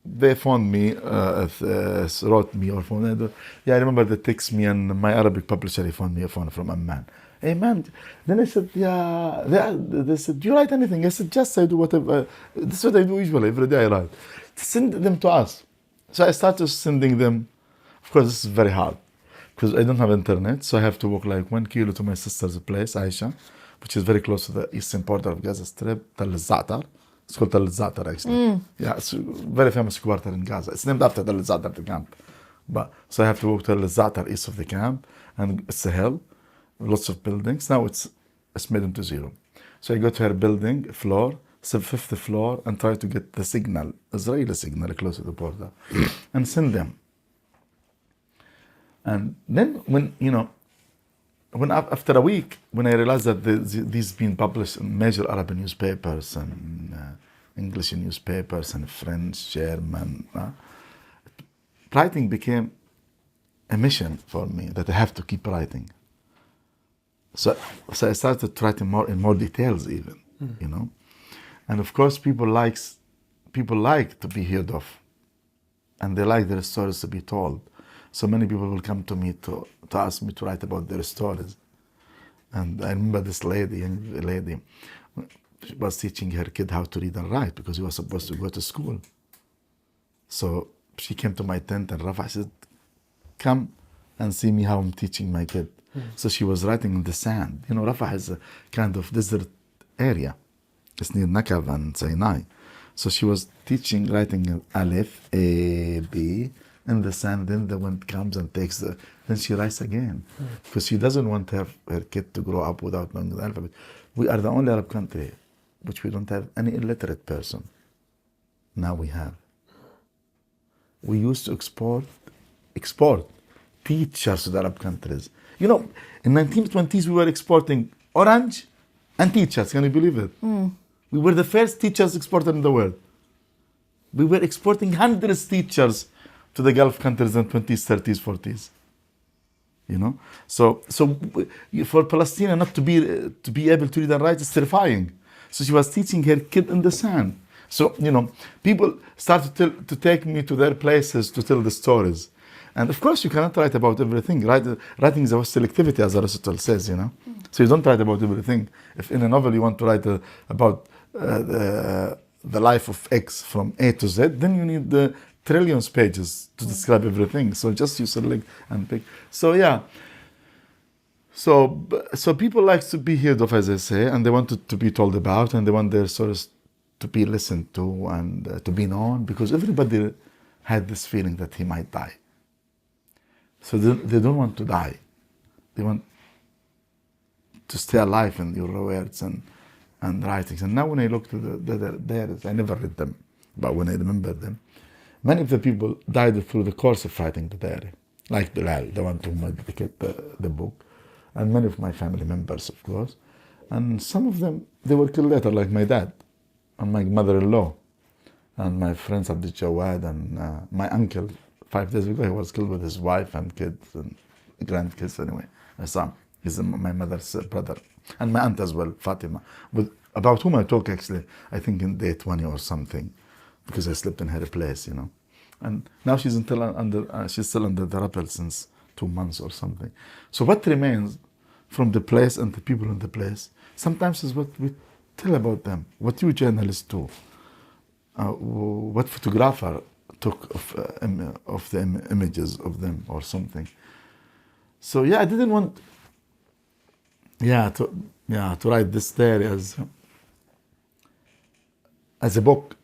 they phoned me, wrote me or phoned. I remember they text me, and my Arabic publisher, he phoned me a phone from Amman. Hey man, then I said, they said, do you write anything? I said, just I do whatever. This is what I do usually, every day I write. Send them to us. So I started sending them. Of course, this is very hard because I don't have internet, so I have to walk like 1 kilo to my sister's place, Aisha, which is very close to the eastern border of Gaza Strip, Tal al-Za'tar. It's called Tal al-Za'tar, actually. Yeah, it's a very famous quarter in Gaza. It's named after Tal al-Za'tar, the camp. So I have to walk to Tal al-Za'tar, east of the camp, and it's a hill, lots of buildings. Now it's made into zero. So I go to her building floor, 5th floor, and try to get the signal, Israeli signal, close to the border, and send them. And then when after a week, when I realized that these been published in major Arab newspapers and English newspapers and French, German, writing became a mission for me that I have to keep writing. So I started writing in more details even, and of course people like to be heard of, and they like their stories to be told. So many people will come to me to ask me to write about their stories. And I remember this lady, young lady, she was teaching her kid how to read and write because he was supposed to go to school. So she came to my tent and Rafa said, come and see me how I'm teaching my kid. So she was writing in the sand. You know, Rafa is a kind of desert area. It's near Nakav and Sinai. So she was teaching, writing Aleph, A, B, in the sand. Then the wind comes and takes then she writes again. Because she doesn't want her kid to grow up without knowing the alphabet. We are the only Arab country which we don't have any illiterate person. Now we have. We used to export teachers to the Arab countries. You know, in 1920s we were exporting orange and teachers. Can you believe it? We were the first teachers exported in the world. We were exporting hundreds of teachers to the Gulf countries in 20s, 30s, 40s. You know, so for Palestinian not to be able to read and write is terrifying. So she was teaching her kid in the sand. So, you know, people started to take me to their places to tell the stories. And of course, you cannot write about everything. Writing is about selectivity, as Aristotle says, you know. So you don't write about everything. If in a novel you want to write about the life of X from A to Z, then you need trillions pages to describe everything. So just you select and pick. So yeah. So people like to be heard of, as I say, and they want to be told about, and they want their stories to be listened to and to be known, because everybody had this feeling that he might die. So they don't want to die. They want to stay alive in your words and writings. And now when I look to the diaries, I never read them, but when I remember them, many of the people died through the course of writing the diary, like Bilal, the one to whom I dedicate the book, and many of my family members, of course. And some of them, they were killed later, like my dad and my mother-in-law and my friends Abdul Jawad and my uncle. 5 days ago, he was killed with his wife and kids and grandkids anyway. My son, he's my mother's brother. And my aunt as well, Fatima, about whom I talk actually, I think in day 20 or something, because I slept in her place, you know. And now she's still under the rubble since 2 months or something. So what remains from the place and the people in the place, sometimes is what we tell about them, what you journalists do, what photographer took of the images of them or something. So yeah, I didn't want to write this diary as a book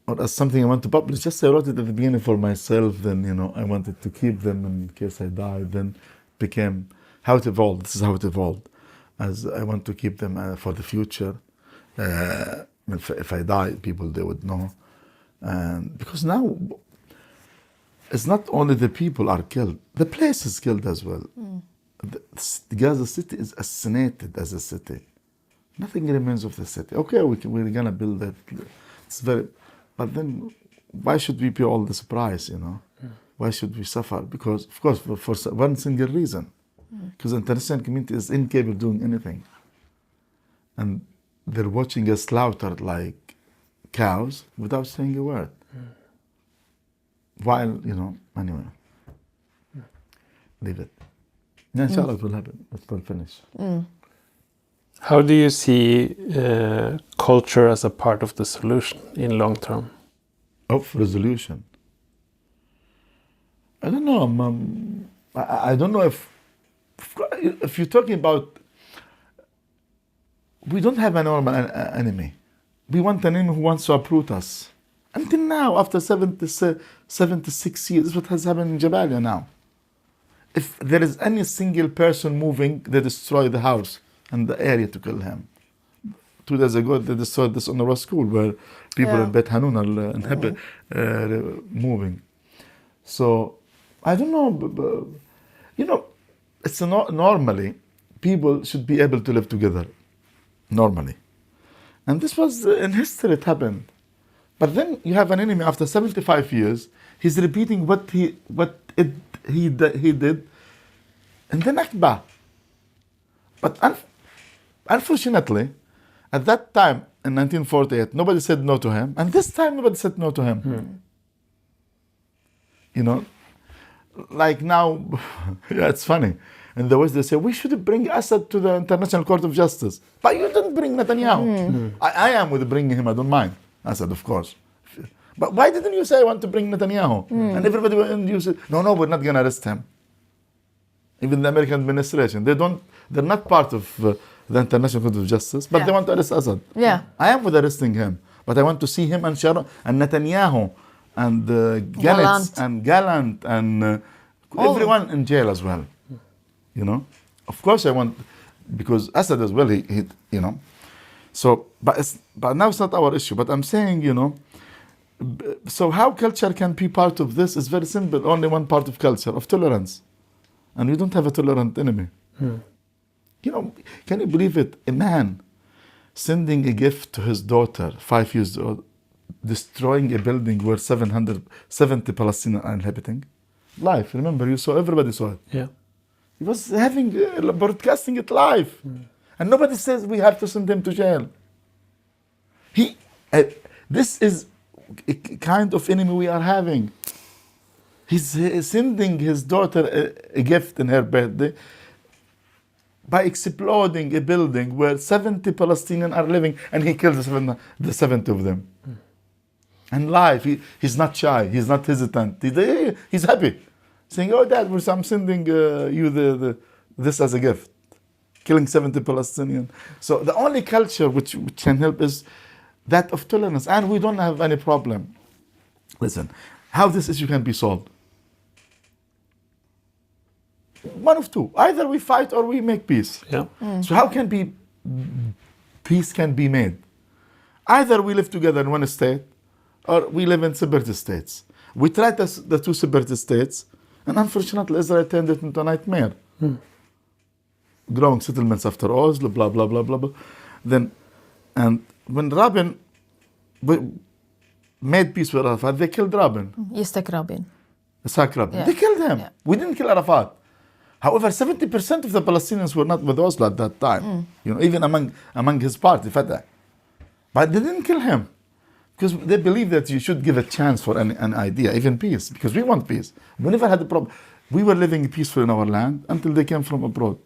or as something I want to publish. Just I wrote it at the beginning for myself, then, you know, I wanted to keep them in case I died, then became how it evolved. This is how it evolved, as I want to keep them for the future. If I die, people, they would know. Because now it's not only the people are killed, the place is killed as well. The Gaza City is assassinated as a city. Nothing remains of the city. Okay, we're gonna build it. But then why should we pay all this price, you know? Why should we suffer? Because, of course, for one single reason. Because the international community is incapable of doing anything. And they're watching us slaughtered like cows without saying a word. While, you know, anyway, leave it. Inshallah, it will happen. It will finish. How do you see culture as a part of the solution in long term? Of resolution? I don't know. I don't know if you're talking about, we don't have a normal enemy. We want an enemy who wants to uproot us. Until now, after 76 years, this is what has happened in Jabalia now. If there is any single person moving, they destroy the house and the area to kill him. 2 days ago, they destroyed this on our school where people in Beit Hanun are moving. So, I don't know, but, you know, it's normally, people should be able to live together, normally. And this was, in history, it happened. But then you have an enemy after 75 years, he's repeating what he did in the Nakba. But unfortunately, at that time, in 1948, nobody said no to him. And this time, nobody said no to him. You know, like now, yeah, it's funny. In the West, they say, we should bring Assad to the International Court of Justice. But you didn't bring Netanyahu. I am with bringing him, I don't mind. Assad, of course. But why didn't you say I want to bring Netanyahu? And everybody went, you said, no, we're not going to arrest him. Even the American administration, they're not part of the International Court of Justice, but they want to arrest Assad. Yeah. I am with arresting him, but I want to see him and Sharon and Netanyahu and Gallant and everyone in jail as well. You know, of course I want, because Assad as well, he you know. So, but now it's not our issue. But I'm saying, you know, so how culture can be part of this is very simple. Only one part of culture, of tolerance. And we don't have a tolerant enemy. You know, can you believe it? A man sending a gift to his daughter, 5 years old, destroying a building where 770 Palestinians are inhabiting. Live, remember, you saw, everybody saw it. Yeah. He was having, broadcasting it live. And nobody says we have to send him to jail. This is a kind of enemy we are having. He's sending his daughter a gift in her birthday by exploding a building where 70 Palestinians are living, and he kills the 70 of them. And live, he's not shy, he's not hesitant, he's happy. Saying, oh Dad, I'm sending you this as a gift. Killing 70 Palestinians. So the only culture which can help is that of tolerance, and we don't have any problem. Listen, how this issue can be solved? One of two. Either we fight or we make peace. Yeah. So how can peace can be made? Either we live together in one state, or we live in separate states. We tried the two separate states, and unfortunately Israel turned it into a nightmare. Growing settlements after Oslo, blah, blah, blah, blah, blah. Then, and when Rabin made peace with Arafat, they killed Rabin. Yitzhak Rabin. Yitzhak Rabin. Yeah. They killed him. Yeah. We didn't kill Arafat. However, 70% of the Palestinians were not with Oslo at that time. You know, even among his party, Fatah. But they didn't kill him. Because they believe that you should give a chance for an idea, even peace. Because we want peace. We never had a problem. We were living peaceful in our land until they came from abroad.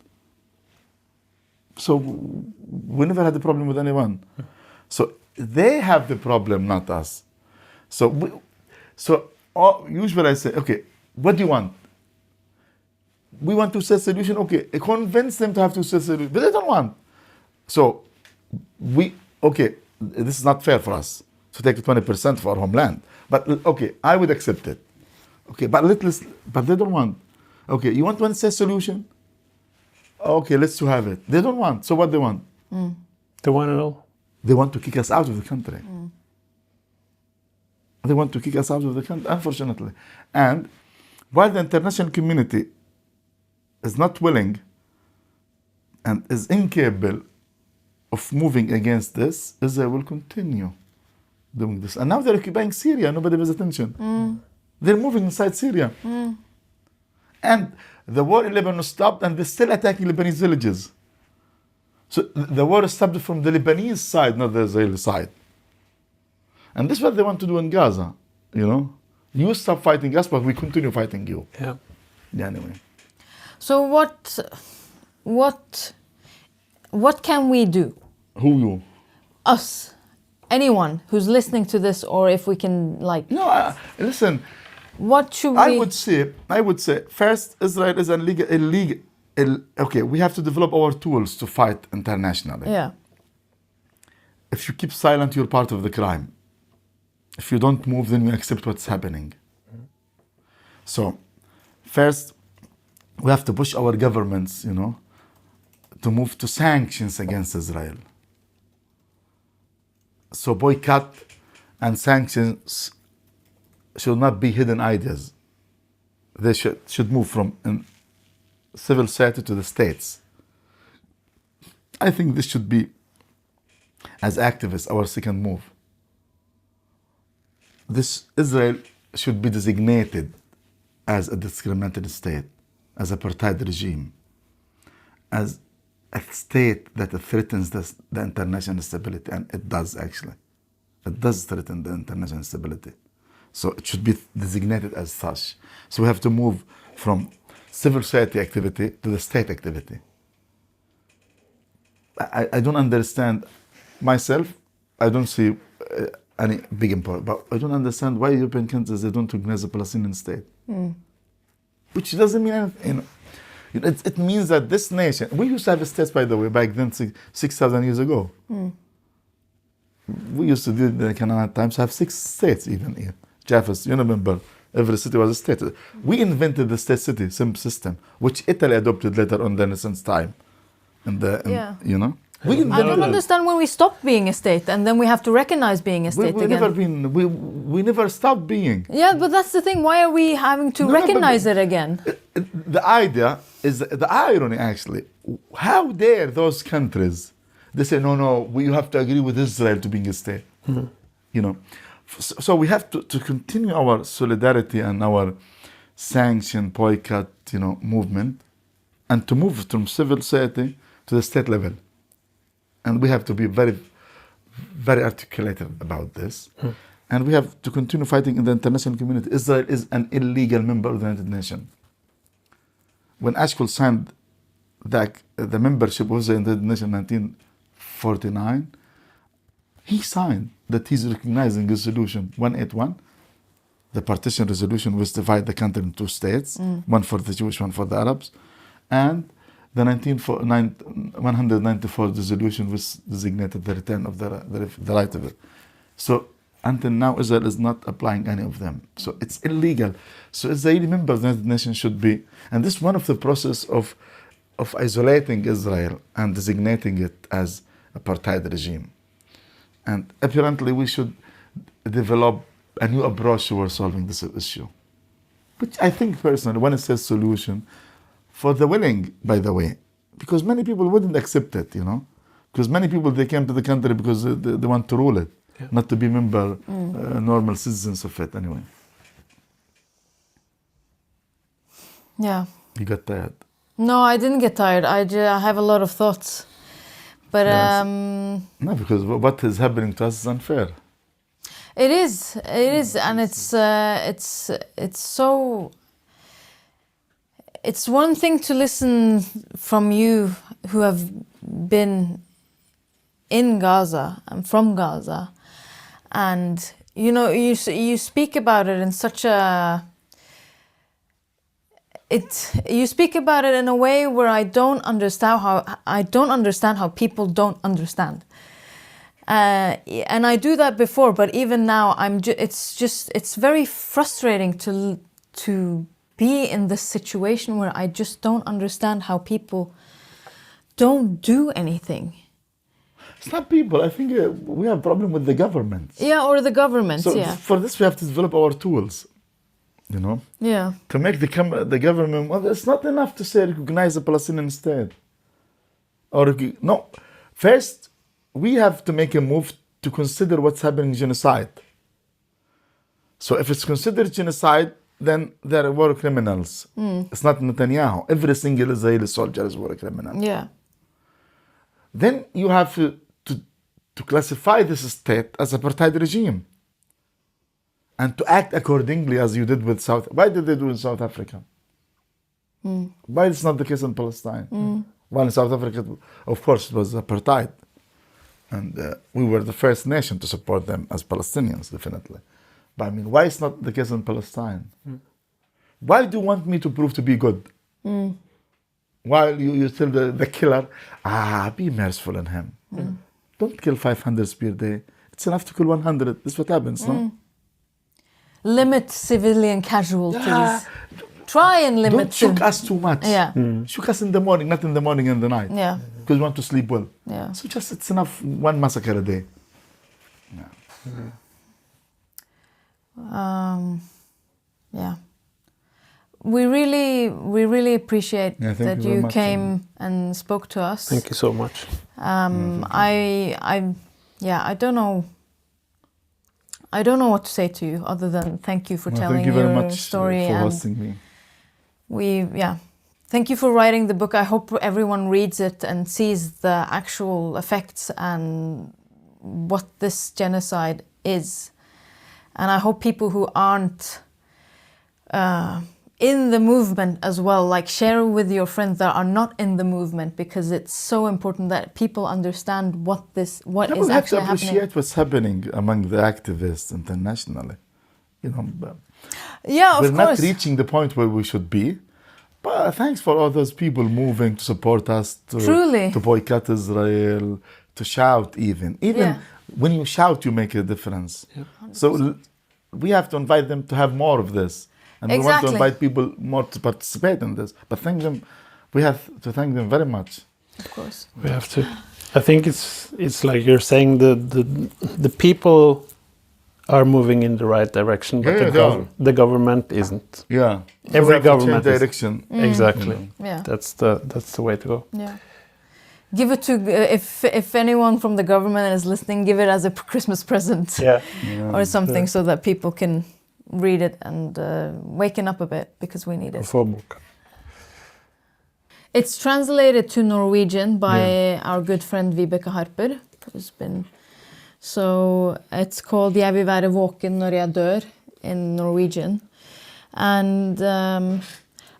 So we never had a problem with anyone. So they have the problem, not us. So usually I say, okay, what do you want? We want to say solution. Okay, convince them to have to say solution, but they don't want. So this is not fair for us to take 20% of our homeland. But okay, I would accept it. Okay, but they don't want. Okay, you want one say solution? Okay, let's have it. They don't want. So what they want? They want it all. They want to kick us out of the country. They want to kick us out of the country, unfortunately. And while the international community is not willing and is incapable of moving against this, Israel will continue doing this. And now they're occupying Syria. Nobody pays attention. They're moving inside Syria. And the war in Lebanon stopped, and they're still attacking Lebanese villages. So the war stopped from the Lebanese side, not the Israeli side. And this is what they want to do in Gaza, you know. You stop fighting us, but we continue fighting you. Yeah. Anyway. So what can we do? Who you? Us. Anyone who's listening to this, or if we can Listen. What should we? I would say first, Israel is illegal. Okay, we have to develop our tools to fight internationally. Yeah. If you keep silent, you're part of the crime. If you don't move, then you accept what's happening. So, first, we have to push our governments, you know, to move to sanctions against Israel. So boycott and sanctions should not be hidden ideas. They should move from civil society to the states. I think this should be, as activists, our second move. This Israel should be designated as a discriminated state, as an apartheid regime, as a state that threatens the international stability, and it does actually. It does threaten the international stability. So it should be designated as such. So we have to move from civil society activity to the state activity. I don't understand myself. I don't see any big impact, but I don't understand why European countries they don't recognize the Palestinian state, which doesn't mean anything. It means that this nation. We used to have states, by the way, back then 6,000 years ago. We used to do it in the Canaan times have 6 states even here. Jeffers, you remember, every city was a state. We invented the state city system, which Italy adopted later on the Renaissance time. You know? I don't understand when we stop being a state and then we have to recognize being a state again. We never stopped being. Yeah, but that's the thing. Why are we having to recognize it again? The idea is, the irony actually, how dare those countries, they say, no, you have to agree with Israel to being a state. You know, so we have to continue our solidarity and our sanction, boycott, movement, and to move from civil society to the state level. And we have to be very, very articulated about this. And we have to continue fighting in the international community. Israel is an illegal member of the United Nations. When Ashkol signed the membership of the United Nations in 1949, he signed that he's recognizing resolution 181. The partition resolution was divide the country into 2 states, one for the Jewish, one for the Arabs. And the 194 resolution was designated the return of the right of it. So until now, Israel is not applying any of them. So it's illegal. So Israeli members of the United Nations should be, and this is one of the process of isolating Israel and designating it as apartheid regime. And apparently we should develop a new approach towards solving this issue. Which I think personally, when it says solution, for the willing, by the way, because many people wouldn't accept it, because many people, they came to the country because they want to rule it, not to be normal citizens of it anyway. Yeah. You got tired? No, I didn't get tired. I have a lot of thoughts. But no, because what is happening to us is unfair. It is, and it's so. It's one thing to listen from you who have been in Gaza and from Gaza, and you speak about it in such a. You speak about it in a way where I don't understand how people don't understand, and I do that before, but even now it's very frustrating to be in this situation where I just don't understand how people don't do anything. It's not people. I think we have a problem with the government. Yeah, or the government. So for this, we have to develop our tools. Yeah. To make the government, well, it's not enough to say recognize the Palestinian state. No. First, we have to make a move to consider what's happening genocide. So if it's considered genocide, then they're war criminals. It's not Netanyahu. Every single Israeli soldier is a war criminal. Yeah. Then you have to classify this state as apartheid regime. And to act accordingly as you did with South. Why did they do in South Africa? Why it's not the case in Palestine? Well, in South Africa, of course, it was apartheid. And we were the first nation to support them as Palestinians, definitely. But I mean, why it's not the case in Palestine? Why do you want me to prove to be good? While you tell the killer, be merciful on him. Don't kill 500 per day. It's enough to kill 100. This is what happens, no? Limit civilian casualties. Try and limit. Don't shock us too much. Yeah. Shock us in the morning, not in the morning and the night. Yeah. Because we want to sleep well. Yeah. So it's enough, one massacre a day. Yeah. Yeah. We really appreciate that you came and spoke to us. Thank you so much. I don't know what to say to you other than thank you for telling your story. Thank you very much for hosting me. Thank you for writing the book. I hope everyone reads it and sees the actual effects and what this genocide is. And I hope people who aren't in the movement as well, like share with your friends that are not in the movement, because it's so important that people understand what is People have to actually appreciate happening. what's happening among the activists internationally. You know, but Yeah, we're of not course. reaching the point where we should be. But thanks for all those people moving to support us, Truly. to boycott Israel, to shout even. Yeah. When you shout, you make a difference. So we have to invite them to have more of this. And we want to Exactly. invite people more to participate in this. But thank them, we have to thank them very much. Of course. We have to. I think it's like you're saying, the people are moving in the right direction, but Yeah, the government isn't. Yeah. Every We have to government change is- direction. Exactly. Yeah. That's the way to go. Yeah. Give it to if anyone from the government is listening, give it as a Christmas present. Yeah. Or something, so that people can read it and waken up a bit, because we need it. Förboka. It's translated to Norwegian by our good friend Vibeke Harper, who's been. So it's called Jeg vil være våken når jeg dør in Norwegian. And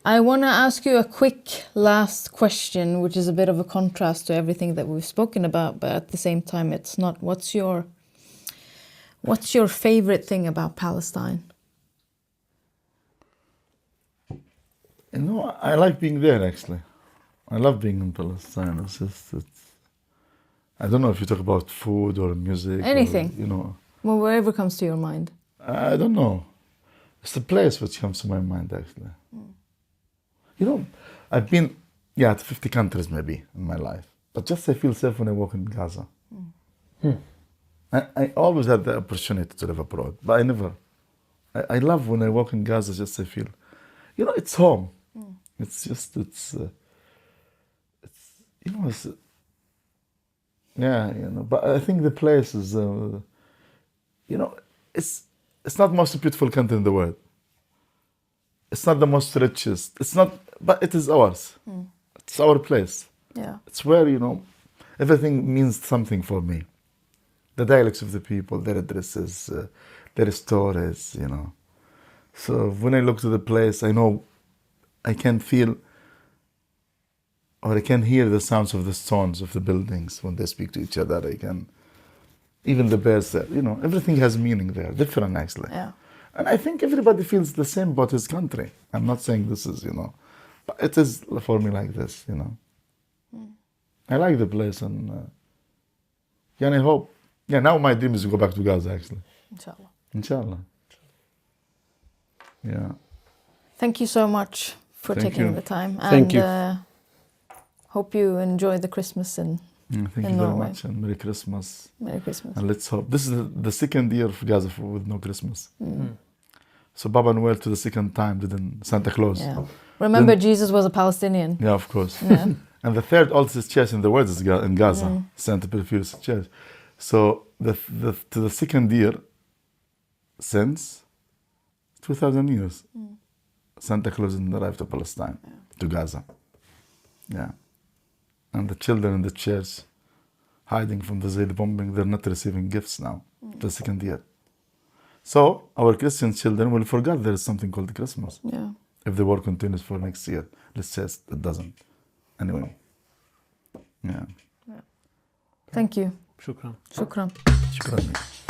I want to ask you a quick last question, which is a bit of a contrast to everything that we've spoken about, but at the same time it's not. What's your favorite thing about Palestine? You know, I like being there, actually. I love being in Palestine. It's I don't know if you talk about food or music. Anything. Or, you know. Well, wherever comes to your mind. I don't know. It's the place which comes to my mind, actually. You know, I've been, to 50 countries maybe in my life. But just I feel safe when I walk in Gaza. I always had the opportunity to live abroad, but I never. I love when I walk in Gaza, just I feel, you know, it's home. It's just, you know, you know, but I think the place is, you know, it's not the most beautiful country in the world. It's not the most richest. It's not, but it is ours. It's our place. Yeah. It's where, you know, everything means something for me. The dialects of the people, their dresses, their stories, you know. So when I look to the place, I know I can feel or I can hear the sounds of the stones of the buildings when they speak to each other. I can, even the birds there, you know, everything has meaning there, different actually. Yeah. And I think everybody feels the same about his country. I'm not saying this is, you know, but it is for me like this, you know. I like the place and I hope, now my dream is to go back to Gaza actually. Inshallah. Inshallah. Yeah. Thank you so much for Thank taking you. the time. Thank you. Hope you enjoy the Christmas in Thank you in very Norway. much and Merry Christmas. Merry Christmas. And let's hope. This is the second year of Gaza with no Christmas. So Baba Noel to the second time didn't Santa Claus. Yeah. Remember, Then- Jesus was a Palestinian. Yeah, of course. Yeah. And the third oldest church in the world is in Gaza, Santa Perpetuous Church. So to the second year since 2,000 years, Santa Claus didn't arrive to Palestine, to Gaza. Yeah. And the children in the church, hiding from the Israeli bombing, they're not receiving gifts now, the second year. So our Christian children will forget there is something called Christmas. Yeah. If the war continues for next year, let's say it doesn't. Anyway. Yeah. Thank you. Shukran. Shukran. Shukran.